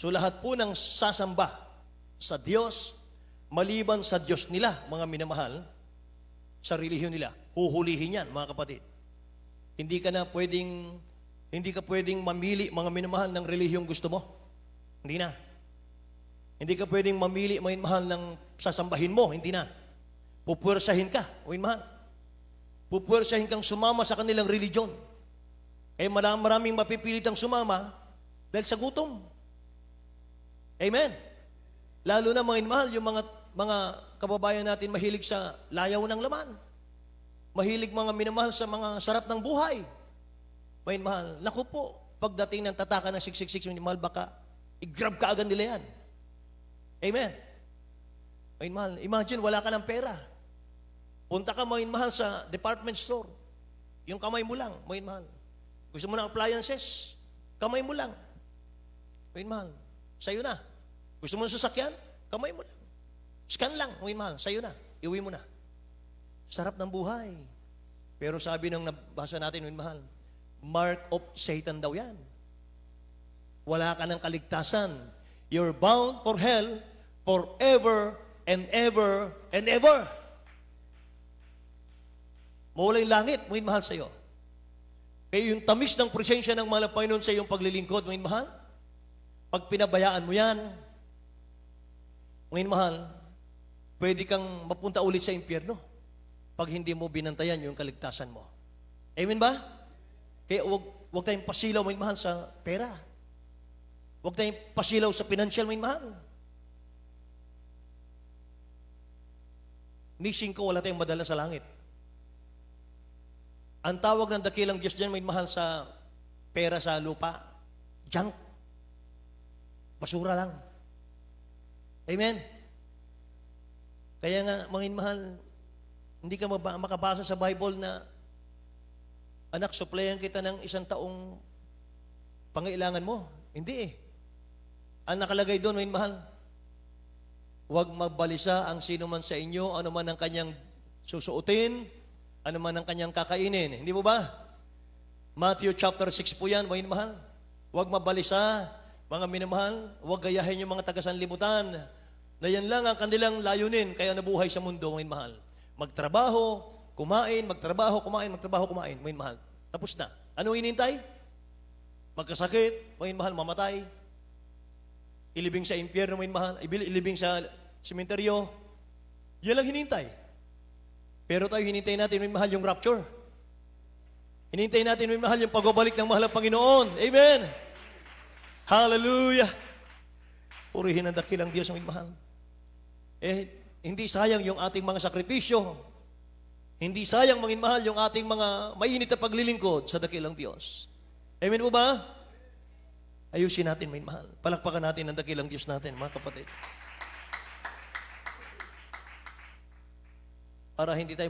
So lahat po ng sasamba sa Diyos, maliban sa Diyos nila, mga minamahal, sa relihiyon nila, huhulihin yan, mga kapatid. Hindi ka pwedeng mamili, mga minamahal, ng relihiyong gusto mo. Hindi na. Hindi ka pwedeng mamili, mga minamahal, ng sasambahin mo. Hindi na. Pupuwersahin ka, mga minamahal. Pupuwersahin kang sumama sa kanilang religion. Eh maraming mapipilit ang sumama dahil sa gutom. Amen. Lalo na, mga minamahal, yung mga kababayan natin mahilig sa layaw ng laman. Mahilig, mga minamahal, sa mga sarap ng buhay. Mga minamahal, naku po, pagdating ng tataka ng 666, mga minamahal, baka i-grab ka agad nila yan. Amen. Mga minamahal, imagine, wala ka ng pera. Punta ka, mga minamahal, sa department store. Yung kamay mo lang, mga minamahal. Gusto mo ng appliances? Kamay mo lang. Mga minamahal, sa'yo na. Gusto mo ng sasakyan? Kamay mo lang. Scan lang, mga mahal, sa'yo na. Iuwi mo na. Sarap ng buhay. Pero sabi ng nabasa natin, mga mahal, mark of Satan daw yan. Wala ka ng kaligtasan. You're bound for hell forever and ever and ever. Mawala yung langit, mga mahal, sa'yo. Kaya yung tamis ng presensya ng mahal na Panginoon sa iyong paglilingkod, mga mahal, pag pinabayaan mo yan, mga mahal, pwede kang mapunta ulit sa impyerno pag hindi mo binantayan yung kaligtasan mo. Amen ba? Kaya wag tayong pasilaw, mga mahal, sa pera. Wag tayong pasilaw sa financial, mga mahal. Nising ko, wala tayong madala sa langit. Ang tawag ng dakilang Diyos dyan, mga mahal, sa pera sa lupa, junk. Basura lang. Amen? Kaya nga, mga mahal, hindi ka makabasa sa Bible na, anak, supplyan kita ng 1 taong pangailangan mo. Hindi eh. Ang nakalagay doon, mga mahal, huwag magbalisa ang sino man sa inyo, ano man ang kanyang susuotin, ano man ang kanyang kakainin. Hindi mo ba? Matthew chapter 6 po yan, mga mahal. Huwag mabalisa, mga minamahal, huwag gayahin yung mga taga-sanlibutan na yan lang ang kanilang layunin kaya nabuhay sa mundo, mga mahal. Magtrabaho, kumain, magtrabaho, kumain, magtrabaho, kumain, mga mahal. Tapos na. Anong inintay? Magkasakit, mga mahal, mamatay. ilibing sa impyerno, may mahal, ilibing sa sementeryo, yan lang hinintay. Pero tayo hinintay natin, may mahal, yung rapture. Hinintay natin, may mahal, yung pagbabalik ng mahal ng Panginoon. Amen! Hallelujah! Purihin ang dakilang Diyos, may mahal. Hindi sayang yung ating mga sakripisyo. Hindi sayang, mga mahal, yung ating mga mainit na paglilingkod sa dakilang Diyos. Amen po ba? Ayusin natin, may mahal. Palakpakan natin ang dakilang Diyos natin, mga kapatid. Para hindi tayo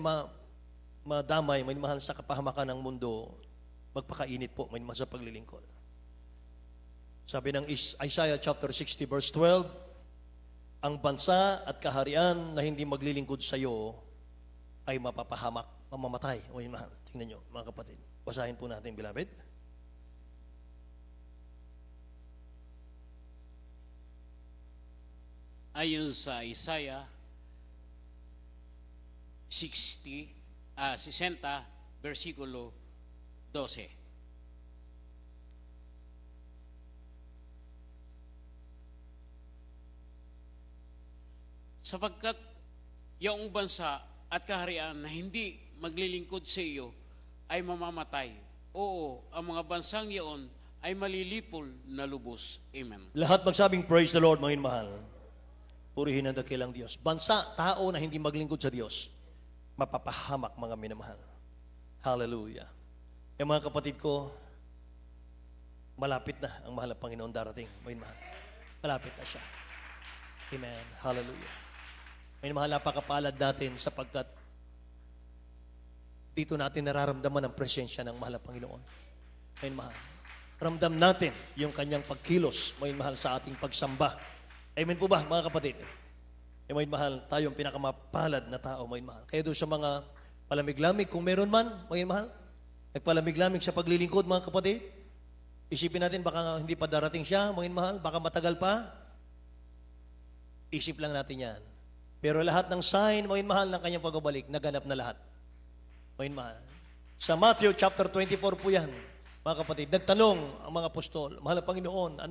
madamay, may mahal, sa kapahamakan ng mundo, magpakainit po, may mahal, sa paglilingkod. Sabi ng Isaiah chapter 60 verse 12, ang bansa at kaharian na hindi maglilingkod sa iyo ay mapapahamak, mamamatay. May mahal, tingnan nyo, mga kapatid. Basahin po natin, beloved. Ayon sa Isaiah 60, versikulo 12. Sapagkat yung bansa at kaharian na hindi maglilingkod sa iyo ay mamamatay. Oo, ang mga bansang iyon ay malilipol na lubos. Amen. Lahat magsabing praise the Lord, mga mahal. Purihin ang dakilang Diyos. Bansa, tao na hindi maglingkod sa Diyos, mapapahamak, mga minamahal. Hallelujah. E mga kapatid ko, malapit na ang mahal na Panginoon darating, mga mahal. Malapit na siya. Amen. Hallelujah. Mga mahal, napakapalad natin sapagkat dito natin nararamdaman ang presensya ng mahal na Panginoon. Mga mahal, ramdam natin yung kanyang pagkilos, mga mahal, sa ating pagsamba. Amen po ba, mga kapatid? Mga mahal, tayong pinakamapalad na tao, mga mahal. Kaya doon sa mga palamig-lamig, kung meron man, mga mahal, nagpalamig-lamig sa paglilingkod, mga kapatid, isipin natin, baka hindi pa darating siya, mga mahal, baka matagal pa. Isip lang natin yan. Pero lahat ng sign, mga mahal, ng kanyang pagbabalik, naganap na lahat. Mga mahal. Sa Matthew chapter 24 po yan, mga kapatid, nagtanong ang mga apostol, mahal na Panginoon,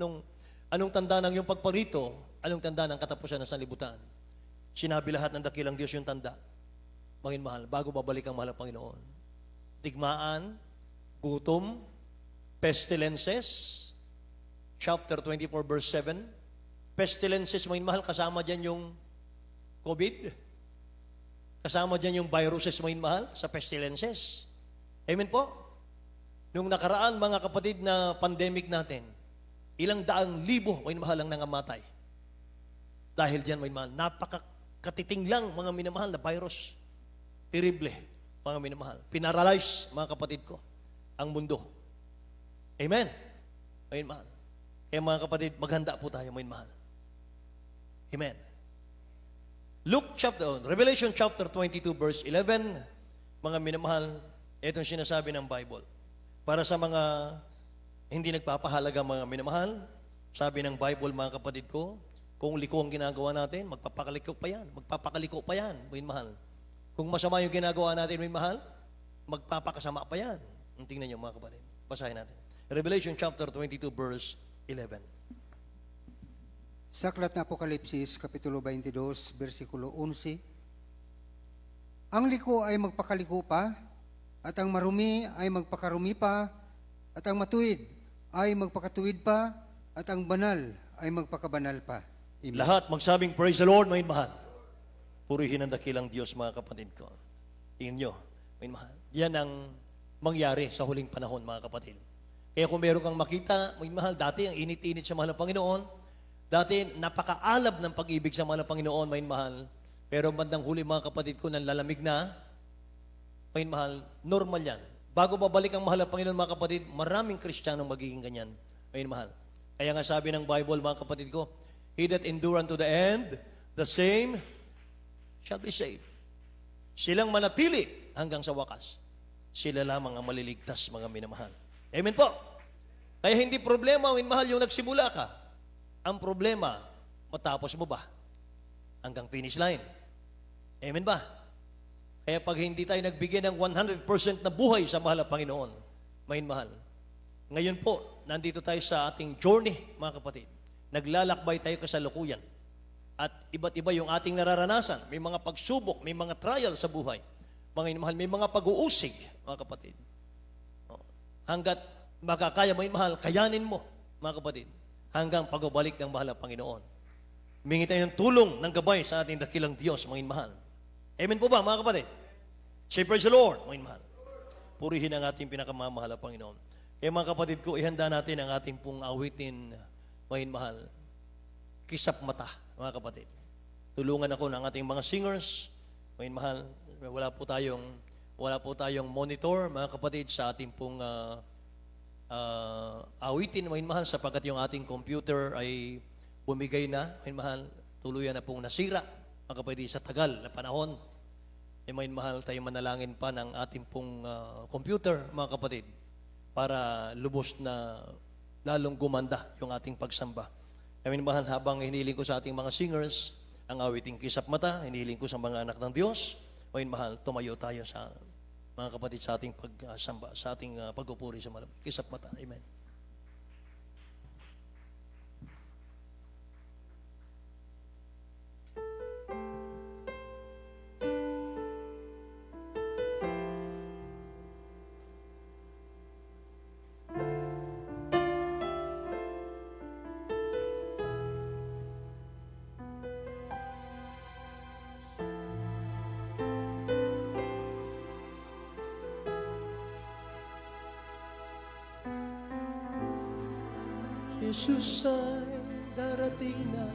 anong tanda ng iyong pagparito? Anong tanda ng katapusan ng sanlibutan? Sinabi lahat ng dakilang Diyos yung tanda. Mga mahal, bago babalik ang mahal na Panginoon. Digmaan, gutom, pestilences, chapter 24 verse 7. Pestilences, mga mahal, kasama dyan yung COVID. Kasama dyan yung viruses, mga mahal, sa pestilences. Amen po? Nung nakaraan, mga kapatid, na pandemic natin, ilang daang libo, mga mahal, ang nangamatay. Dahil dyan, mga mahal, napakatiting lang, mga minamahal, na virus. Terrible, mga minamahal. Pinaralyze, mga kapatid ko, ang mundo. Amen? Mga mahal. Kaya mga kapatid, maghanda po tayo, mga mahal. Amen. Revelation chapter 22 verse 11, mga minamahal, itong sinasabi ng Bible. Para sa mga hindi nagpapahalaga, mga minamahal, sabi ng Bible, mga kapatid ko, kung liko ang ginagawa natin, magpapakaliko pa yan. Magpapakaliko pa yan, mga mahal. Kung masama yung ginagawa natin, mga mahal, magpapakasama pa yan. Tingnan niyo, mga kapatid. Basahin natin. Revelation chapter 22 verse 11. Sa aklat na Apokalipsis, Kapitulo 22, versikulo 11, ang liko ay magpakaliko pa, at ang marumi ay magpakarumi pa, at ang matuwid ay magpakatuwid pa, at ang banal ay magpakabanal pa. Amen. Lahat magsabing praise the Lord, mga mahal. Purihin ang dakilang Diyos, mga kapatid ko. Tingnan nyo, mga mahal. Yan ang mangyari sa huling panahon, mga kapatid. Kaya kung meron kang makita, mga mahal, dati ang init-init sa mahal na Panginoon, dati, napakaalab ng pag-ibig sa mahal na Panginoon, may mahal. Pero bandang huli, mga kapatid ko, nang lalamig na, may mahal, normal yan. Bago babalik ang mahal na Panginoon, mga kapatid, maraming Kristiyanong magiging ganyan, may mahal. Kaya nga sabi ng Bible, mga kapatid ko, he that endure unto the end, the same shall be saved. Silang manatili hanggang sa wakas. Sila lamang ang maliligtas, mga minamahal. Amen po. Kaya hindi problema, may mahal, yung nagsimula ka. Ang problema, matapos mo ba? Hanggang finish line. Amen ba? Kaya pag hindi tayo nagbigay ng 100% na buhay sa mahal na Panginoon, may mahal. Ngayon po, nandito tayo sa ating journey, mga kapatid. Naglalakbay tayo kasalukuyan. At iba't iba yung ating nararanasan. May mga pagsubok, may mga trial sa buhay. Mga inamahal, may mga pag-uusig, mga kapatid. Hanggat makakaya mo mahal, kayanin mo, mga kapatid. Hanggang pagbabalik ng mahal na Panginoon. Humingi tayo ng tulong, ng gabay sa ating dakilang Diyos, mga inamahal. Amen po ba, mga kapatid? Say praise the Lord, mga inamahal. Purihin ang ating pinakamamahal na Panginoon. Kaya mga kapatid ko, ihanda natin ang ating pong awitin, mga inamahal. Kisap mata, mga kapatid. Tulungan ako ng ating mga singers, mga inamahal. Wala po tayong monitor, mga kapatid, sa ating pong awitin, mga inamahal, sapagkat yung ating computer ay bumigay na, mga inamahal, tuluyan na pong nasira, mga kapatid, sa tagal na panahon. Mga mahal, tayo manalangin pa ng ating pong computer, mga kapatid, para lubos na lalong gumanda yung ating pagsamba. Kami mahal, habang hiniling ko sa ating mga singers ang awiting Kisap Mata, hiniling ko sa mga anak ng Diyos, kami mahal, tumayo tayo sa mga kapatid sa ating pagsamba, sa ating pagpupuri sa malamig. Kisap Mata. Amen. Jesus ay darating na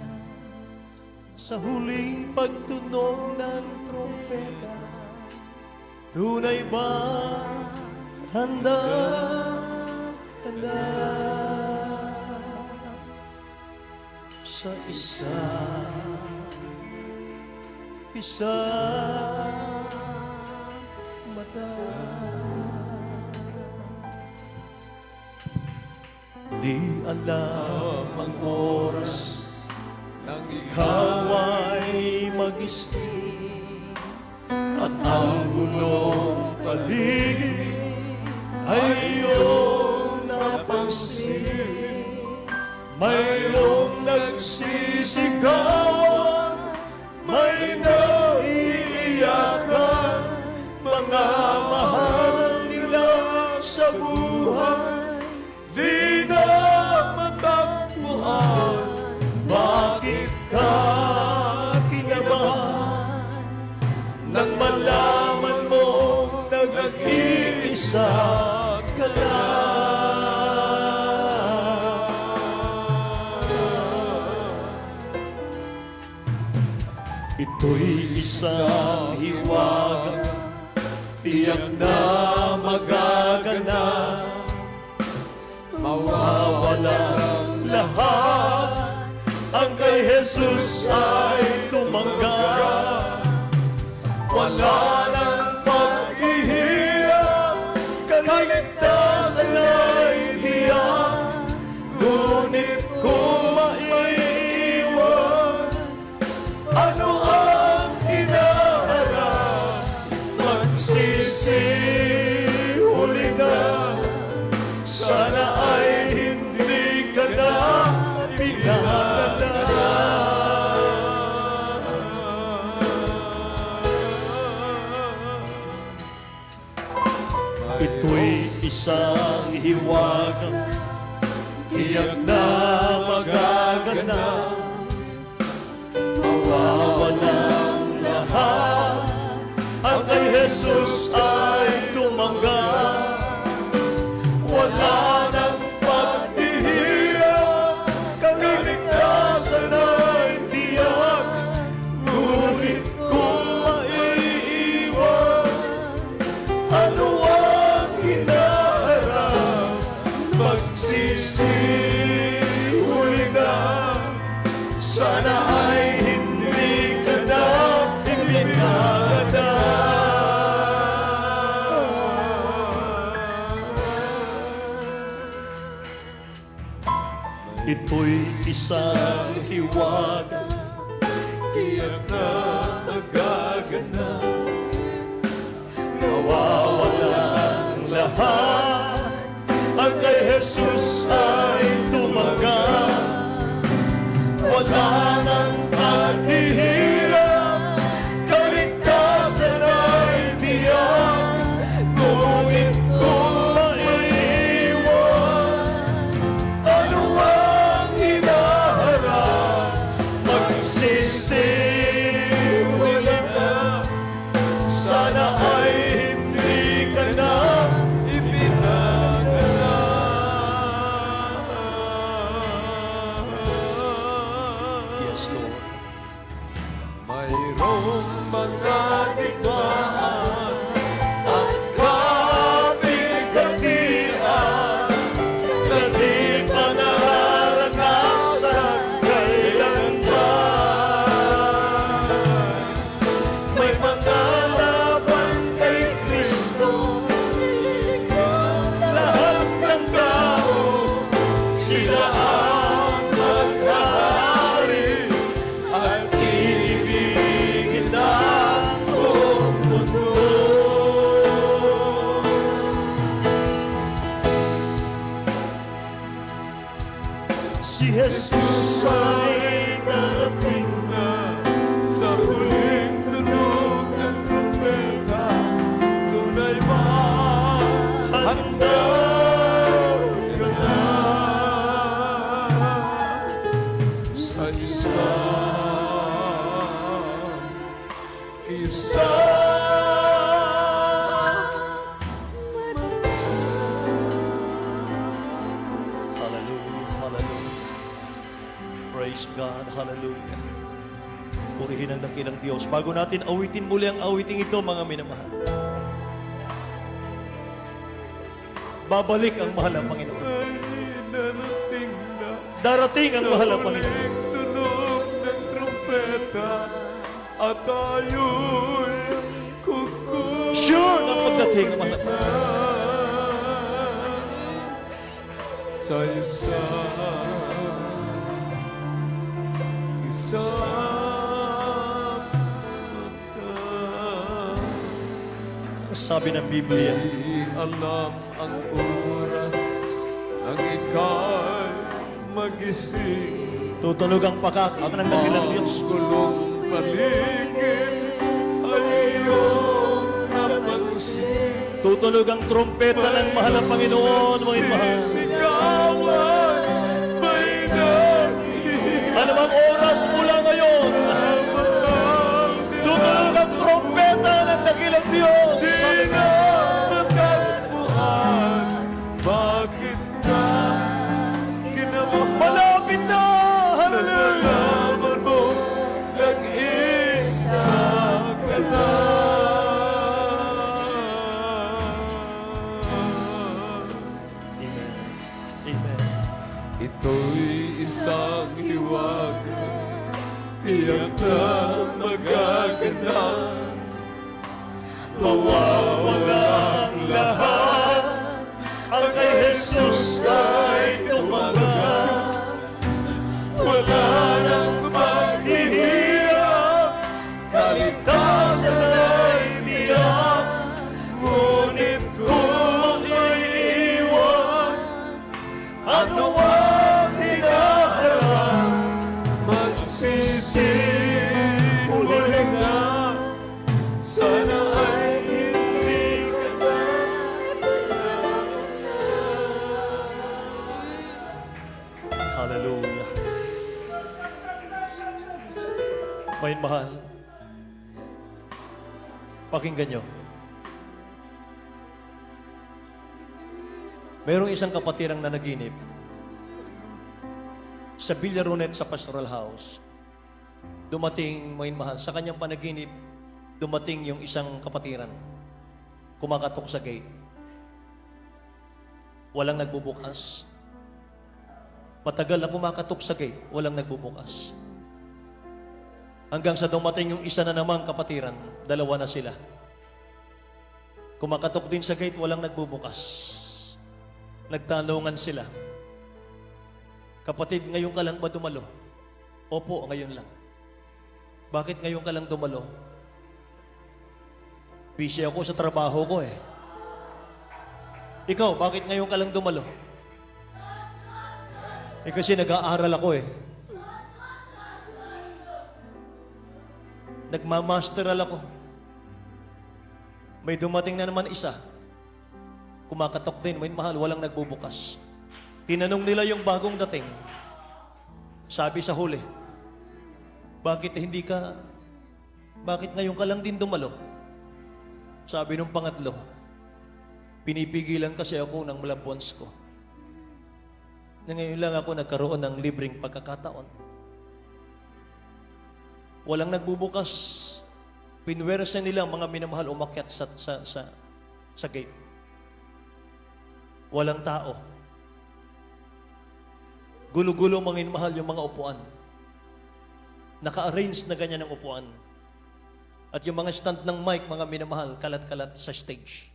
sa huling pagtunog ng trompeta. Tunay ba handa ka na sa isa mata? Di alam ang oras nang ikaw ay magising at ang gulong paligid ay iyong napansin. Mayroong nagsisigawan, may naiiyakan, mga mahal nila sa buhay. Di na matakbuhan, bakit ka kinabahan nang malaman mo nag-iisa ka lang? Ito'y isang hiwaga, tiyak na magaganap. Mawawalang lahat, ang kay Jesus ay tumanggap. Wala nang paghihirap, kaligtasan ay tiyak. Ngunit kung maiiwan, ano ang hinaharap? Magsisihuli na, sana ay hindi ka na pinagdadala. Ito'y isang hiwaga, tiyak na magaganap. Mawawalang lahat, ang kay Jesus ay tumanggap. Wala nang paghihirap, kaligtasan ay tiyak. Ngunit kung maiiwan, ano ang hinaharap? Magsisihuli na, sana ay hindi ka na ipinagdadala. Ito'y isang hiwaga, tiyak na magaganap. Mawawalang lahat, ang kay Jesus ay tumanggap. wala ng paghihirap, kaligtasan ay tiyak, ngunit kung maiiwan, ano ang hinaharap? Magsisiwala ka, sana ay hindi ka na ipinagana. Yes, Lord. Mayroong mga digmaan At kabigatian na di pa nararanasan kailanman. May mga laban kay Kristo, lahat ng tao, sila ang maghahari at ibigin ng buong mundo. Si Jesus ay darating na sa huling tunog ng trumpeta. Tunay ba handa ka na sa isa Hallelujah, hallelujah. Praise God, hallelujah. Purihin ang dakilang Diyos. Bago natin awitin muli ang awiting ito, mga minamahal. Babalik ang mahal ng Panginoon. ay darating na. Darating ang mahal ng Panginoon. Huling tunog ng trumpeta at tayo'y kukuha Sure na pagdating ang mahal ng Panginoon. sa Sabi ng Biblia, Di alam ang oras ang ika'y magising tutunog ang pakakak ng dakilang Diyos. gulong paligid ay iyong napansin. Tutunog ang trompeta ng mahal ng Panginoon, mga mahal. Sisigawan may naghihilang. Ano bang oras mula ngayon? Tutunog ang trompeta ng dakilang Diyos. Di na matagpuan. Bakit ka kinamahal? Malapit na! Hallelujah! Nalalaman mo nag-isa ka na. Amen. Amen. Ito'y isang hiwaga, tiyak na magaganap. Mawawala ang lahat, ang kay Jesus ay tumanggap. Wala nang maghihirap, kaligtasan ay tiyak. Ngunit kung maiiwan, ano ang hinaharap? Magsisimula nga, sana ay hindi ka na. Hallelujah. May mahal, pakinggan nyo. Mayroong isang kapatirang na naginip sa Villaronet sa Pastoral House. Dumating, may mahal, sa kanyang panaginip, dumating yung isang kapatiran. Kumakatok sa gate. Walang nagbubukas. Matagal na kumakatok sa gate, walang nagbubukas. Hanggang sa dumating yung isa na namang kapatiran, dalawa na sila. Kumakatok din sa gate, walang nagbubukas. Nagtanungan sila, kapatid, ngayon ka lang ba dumalo? Opo, ngayon lang. Bakit ngayon ka lang dumalo? Busy ako sa trabaho ko eh. Ikaw, bakit ngayon ka lang dumalo? Eh kasi nag-aaral ako eh. Nagmamasteral ako. May dumating na naman isa. Kumakatok din, may mahal, walang nagbubukas. Tinanong nila yung bagong dating. Sabi sa huli, bakit ngayon ka lang din dumalo? Sabi nung pangatlo, pinipigilan kasi ako ng loved ones ko. Na ngayon lang ako nagkaroon ng libreng pagkakataon. Walang nagbubukas. Pinwersa nila ang mga minamahal umakyat sa gate. Walang tao. Gulo-gulo mga minamahal yung mga upuan. Naka-arrange na ganyan ang upuan. At yung mga stand ng mic, mga minamahal, kalat-kalat sa stage.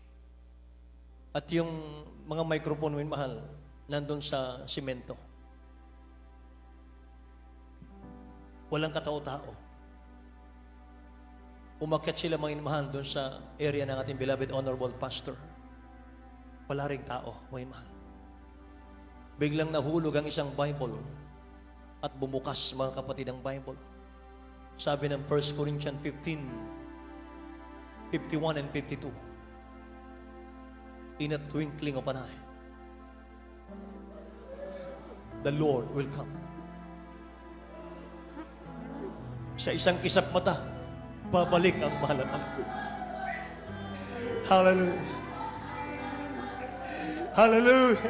At yung mga microphone, minamahal, nandun sa simento. Walang katao-tao. Umakyat sila mga minamahal doon sa area ng ating beloved honorable pastor. Wala ring tao, mga minamahal. Biglang nahulog ang isang Bible at bumukas mga kapatid ang Bible. Sabi ng 1 Corinthians 15:51 and 52. In a twinkling of an eye, the Lord will come. Sa isang kisap mata, babalik ang mahalatang ko. Hallelujah. Hallelujah.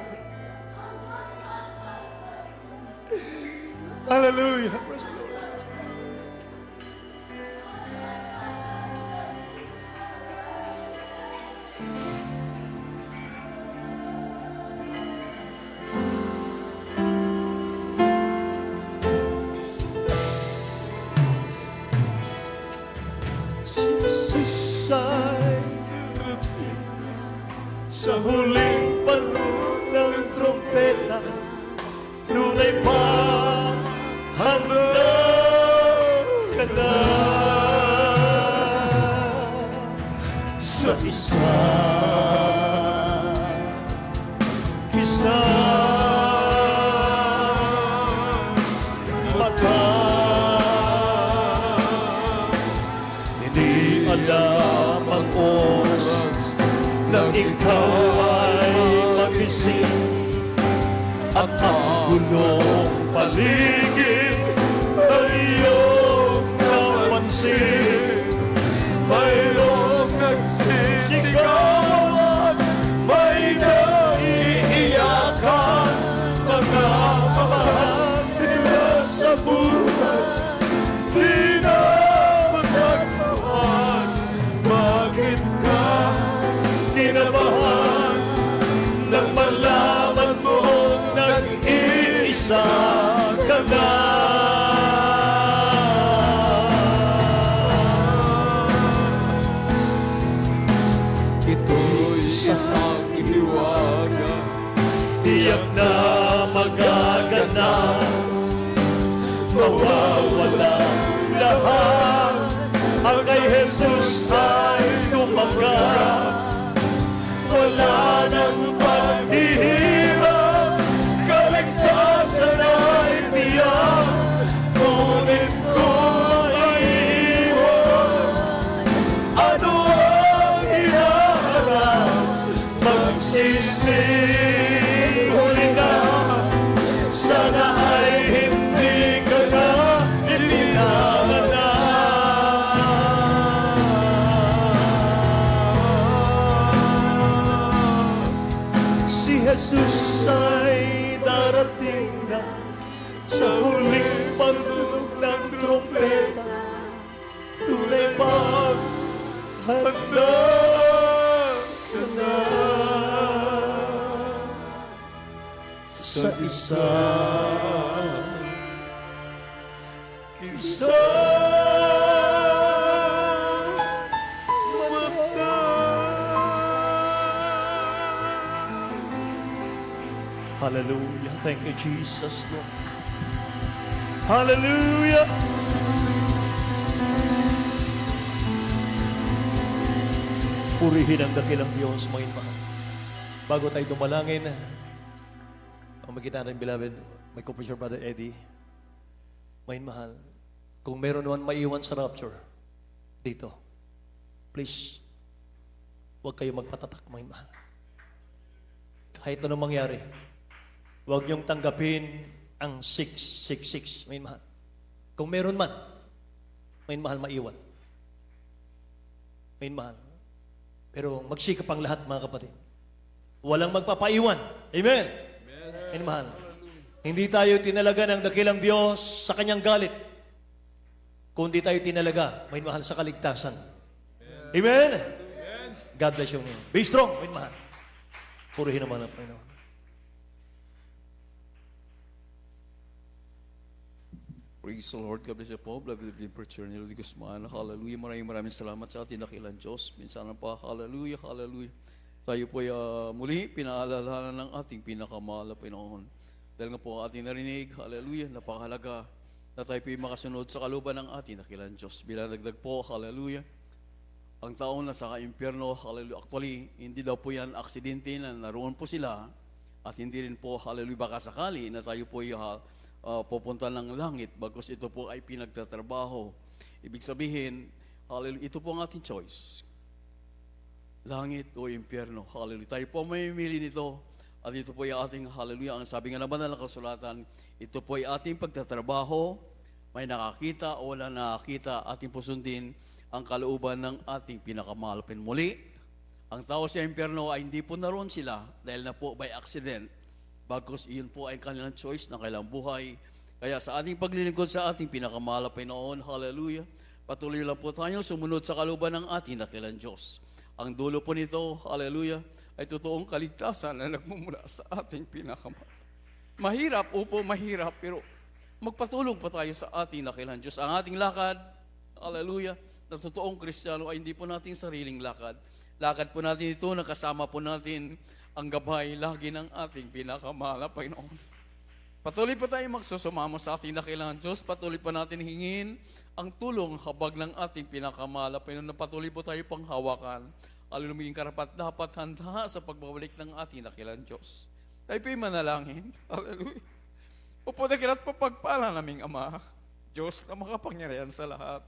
Hallelujah. Praise the Lord. Sa huling panahon ng trompeta, tunay pa handa ka na. Sa isa mata, hindi alam ang oras na ikaw ay magising at ang gulong paligid ay iyong napansin. Mayroong nagsisigawan, may naiiyakan, mga mahal nila sa buhay, di na magkakawan. Bakit ka kinabahan nang malaman mo nag-iisa ka na? Ito'y isang iniwaga, Tiyak na magaganap, mawawala lahat. Ang kay Jesus ay tumanggap, wala nang paghihirap, kaligtasan ay tiyak. Ngunit kung maiiwan, ano ang hinaharap? Magsisihuli na, sana ay hindi ka na ipinanganak. Si Jesus ay darating na sa huling pagtugtog ng trompeta. Tunay bang handa ka na? Sa mata. Hallelujah. Thank you, Jesus, Lord. Hallelujah. Purihin ang dakilang Diyos, mga inmahal. Bago tayo dumalangin, ang magkita natin, beloved, may co-preacher Brother Eddie, mga inmahal, kung meron naman maiwan sa rapture, dito. Please, huwag kayo magpatatak, mga mahal. Kahit anong mangyari, huwag niyong tanggapin ang 666, may mahal. Kung meron man, may mahal maiwan. May mahal. Pero magsikap ang lahat, mga kapatid. Walang magpapaiwan. Amen? May mahal. Hindi tayo tinalaga ng dakilang Diyos sa kanyang galit, kundi tayo tinalaga, may mahal, sa kaligtasan. Amen? God bless you. Be strong, may mahal. Purihin naman ang Panginoon. Praise the Lord. God bless you po. Beloved Preacher Nilo de Guzman. Hallelujah. Maraming salamat sa ating dakilang Diyos. Minsan pa, hallelujah, hallelujah. Tayo po muli pinaalalahanan ng ating pinakamahal na Panginoon. Dahil nga po ating narinig, hallelujah, napakahalaga na tayo po makasunod sa kaluban ng ating dakilang Diyos. Bilang dagdag po, hallelujah, ang taong nasa ka-impyerno, hallelujah, actually, hindi daw po yan aksidente na naroon po sila, at hindi rin po, hallelujah, baka sakali na tayo po pupunta ng langit, bagos ito po ay pinagtatrabaho. Ibig sabihin, hallelujah, ito po ang ating choice. Langit o impyerno, hallelujah. Tayo po may mili nito, at ito po ay ating, hallelujah, ang sabi nga naman ng kasulatan, ito po ay ating pagtatrabaho, may nakakita o wala nakakita, ating pusundin ang kalooban ng ating pinakamahal. Muli, ang tao sa impyerno ay hindi po naroon sila dahil na po by accident, bagkus iyon po ay kanilang choice na kailang buhay. Kaya sa ating paglilingkod sa ating pinakamahal na Panginoon, hallelujah, patuloy lang po tayong sumunod sa kalooban ng ating dakilang Diyos. Ang dulo po nito, hallelujah, ay totoong kaligtasan na nagmumula sa ating pinakamahal. Mahirap, opo, mahirap, pero magpatulong po tayo sa ating dakilang Diyos. Ang ating lakad, hallelujah, na totoong Kristiyano ay hindi po nating sariling lakad. Lakad po natin ito, nakasama po natin ang gabay lagi ng ating pinakamahal na Panginoon. Patuloy po tayo magsusumamo sa ating dakilang Diyos. Patuloy po natin hingin ang tulong habag ng ating pinakamahal na Panginoon na patuloy po tayo panghawakan. Hallelujah, maging karapat dapat handa sa pagbabalik ng ating dakilang Diyos. Tayo po'y manalangin. Hallelujah. Upo dakilat papagpala naming Ama, Diyos na makapangyarihan sa lahat.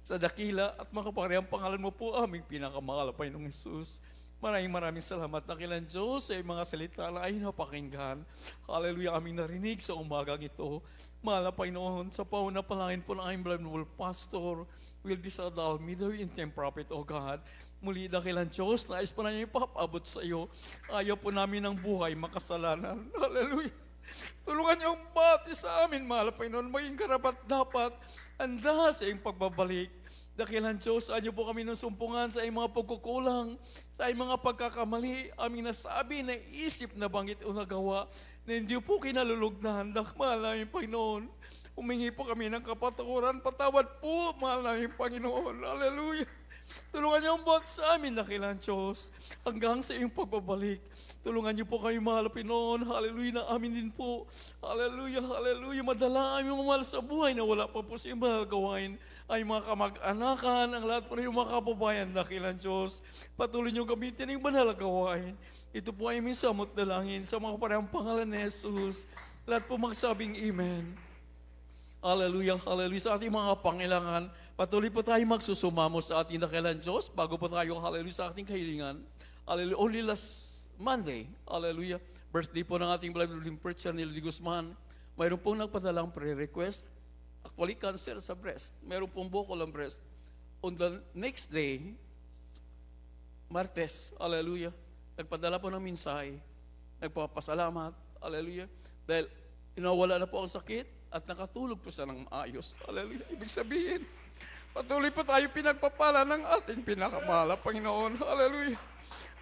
Sa dakila at makapangyarihang pangalan mo po aming pinakamahal na Panginoong Hesus. Maraming salamat dakilang Diyos sa mga salita na ay napakinggan. Hallelujah, aming narinig sa umagang ito. Mahal na Panginoon, sa pauna palangin po ng aming beloved pastor, Will Disadal, Middle Interim Prophet, O God. Muli dakilang Diyos, nais po namin ipapabot sa iyo. Ayaw po namin ng buhay makasalanan. Hallelujah. Tulungan niyo ang bati sa amin, mahal na Panginoon, maging karapat dapat handa sa iyong pagbabalik. Dakilang Diyos, saan niyo po kami nang sumpungan sa iyong mga pagkukulang, sa iyong mga pagkakamali, aming nasabi, naisip, nabanggit o nagawa, na hindi po kinalulugdan. Mahal namin, Panginoon, humingi po kami ng kapatawaran, patawad po, mahal namin, Panginoon. Hallelujah. Tulungan niyo ang bawat sa amin, dakilang Diyos, hanggang sa iyong pagbabalik. Tulungan niyo po kami, mahal na Panginoon. Hallelujah, na amin din po. Hallelujah, hallelujah. Madala aming mga mahal sa buhay na wala pa po sa mahal gawain. Ay mga kamag-anakan, ang lahat po rin yung mga kababayan, dakilang Diyos. Patuloy niyo gamitin ang banal na gawain. Ito po ay aming samot dalangin sa mga parehang pangalan ni Jesus. Lahat po magsabing Amen. Hallelujah, hallelujah. Sa ating mga pangailangan, patuloy po tayo magsusumamo sa ating dakilang Diyos bago po tayo, hallelujah, sa ating kahilingan. Hallelujah. Only last Monday, hallelujah, birthday po ng ating beloved Preacher Nilo de Guzman. Mayroon pong nagpadalang prayer request. Actually, cancer sa breast. Mayroon pong bukol ang breast. On the next day, Martes, hallelujah, nagpadala po ng mensahe. Nagpapasalamat, hallelujah, dahil inawala na po ang sakit at nakatulog po siya ng maayos. Hallelujah. Ibig sabihin, patuloy po tayo pinagpapala ng ating pinakamahal na Panginoon. Hallelujah.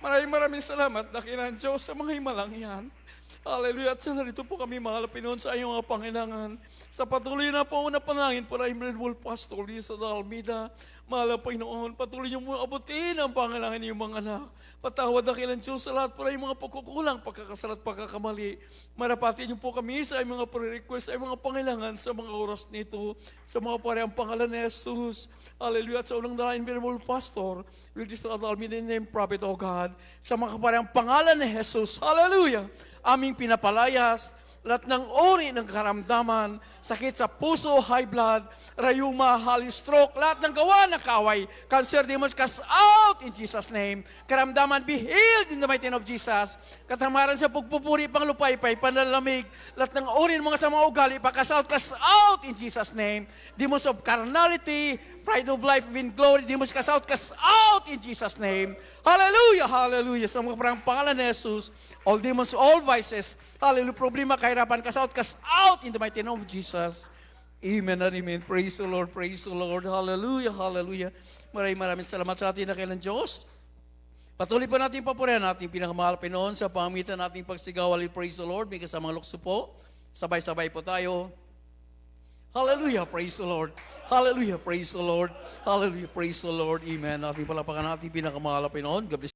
Maraming salamat, dakilang Diyos, sa mga himalang yan. Hallelujah. At sa narito po kami, mahal na Panginoon, sa iyong mga pangailangan. Sa patuloy na po na panangin po na Immanuel Pastor Lisa Almeida, mahal na Panginoon, patuloy niyo mo abutin ang pangailangan niyong mga anak. Patawad dakilang Diyos sa lahat po na yung mga pagkukulang, pagkakasalat, pagkakamali. Marapati niyo po kami sa mga pre-request, sa mga pangailangan sa mga oras nito, sa mga parehang pangalan ni Jesus. Hallelujah. At sa unang dalain, Immanuel Pastor, Will Almeida, in the name Prophet, O God, sa mga parehang pangalan ni Jesus. Hallelujah. Aming pinapalayas lahat ng uri ng karamdaman, sakit sa puso, high blood, rayuma, stroke, lahat ng gawa ng kaway, cancer demons, cast out in Jesus' name. Karamdaman, be healed in the mighty name of Jesus. Katamaran sa pagpupuri, panglupaypay, panlalamig, lahat ng uri ng mga samang ugali, cast out in Jesus' name. Demons of carnality, pride of life, vainglory, demons, cast out in Jesus' name. Hallelujah, hallelujah. Sa mga parang pangalan ni Jesus, all demons, all vices, hallelujah, problema, kahirapan, cast out in the mighty name of Jesus. Amen and amen. Praise the Lord, praise the Lord. Hallelujah, hallelujah. Maraming salamat sa ating nakilang Diyos. Patuloy pa natin papurihan natin pinakamahal Pinoon sa pamamitan nating pagsigaw. Praise the Lord. May kasamang lukso po. Sabay-sabay po tayo. Hallelujah, praise the Lord. Hallelujah, praise the Lord. Hallelujah, praise the Lord. Amen. Ating palapakan natin pinakamahal Pinoon. God bless you.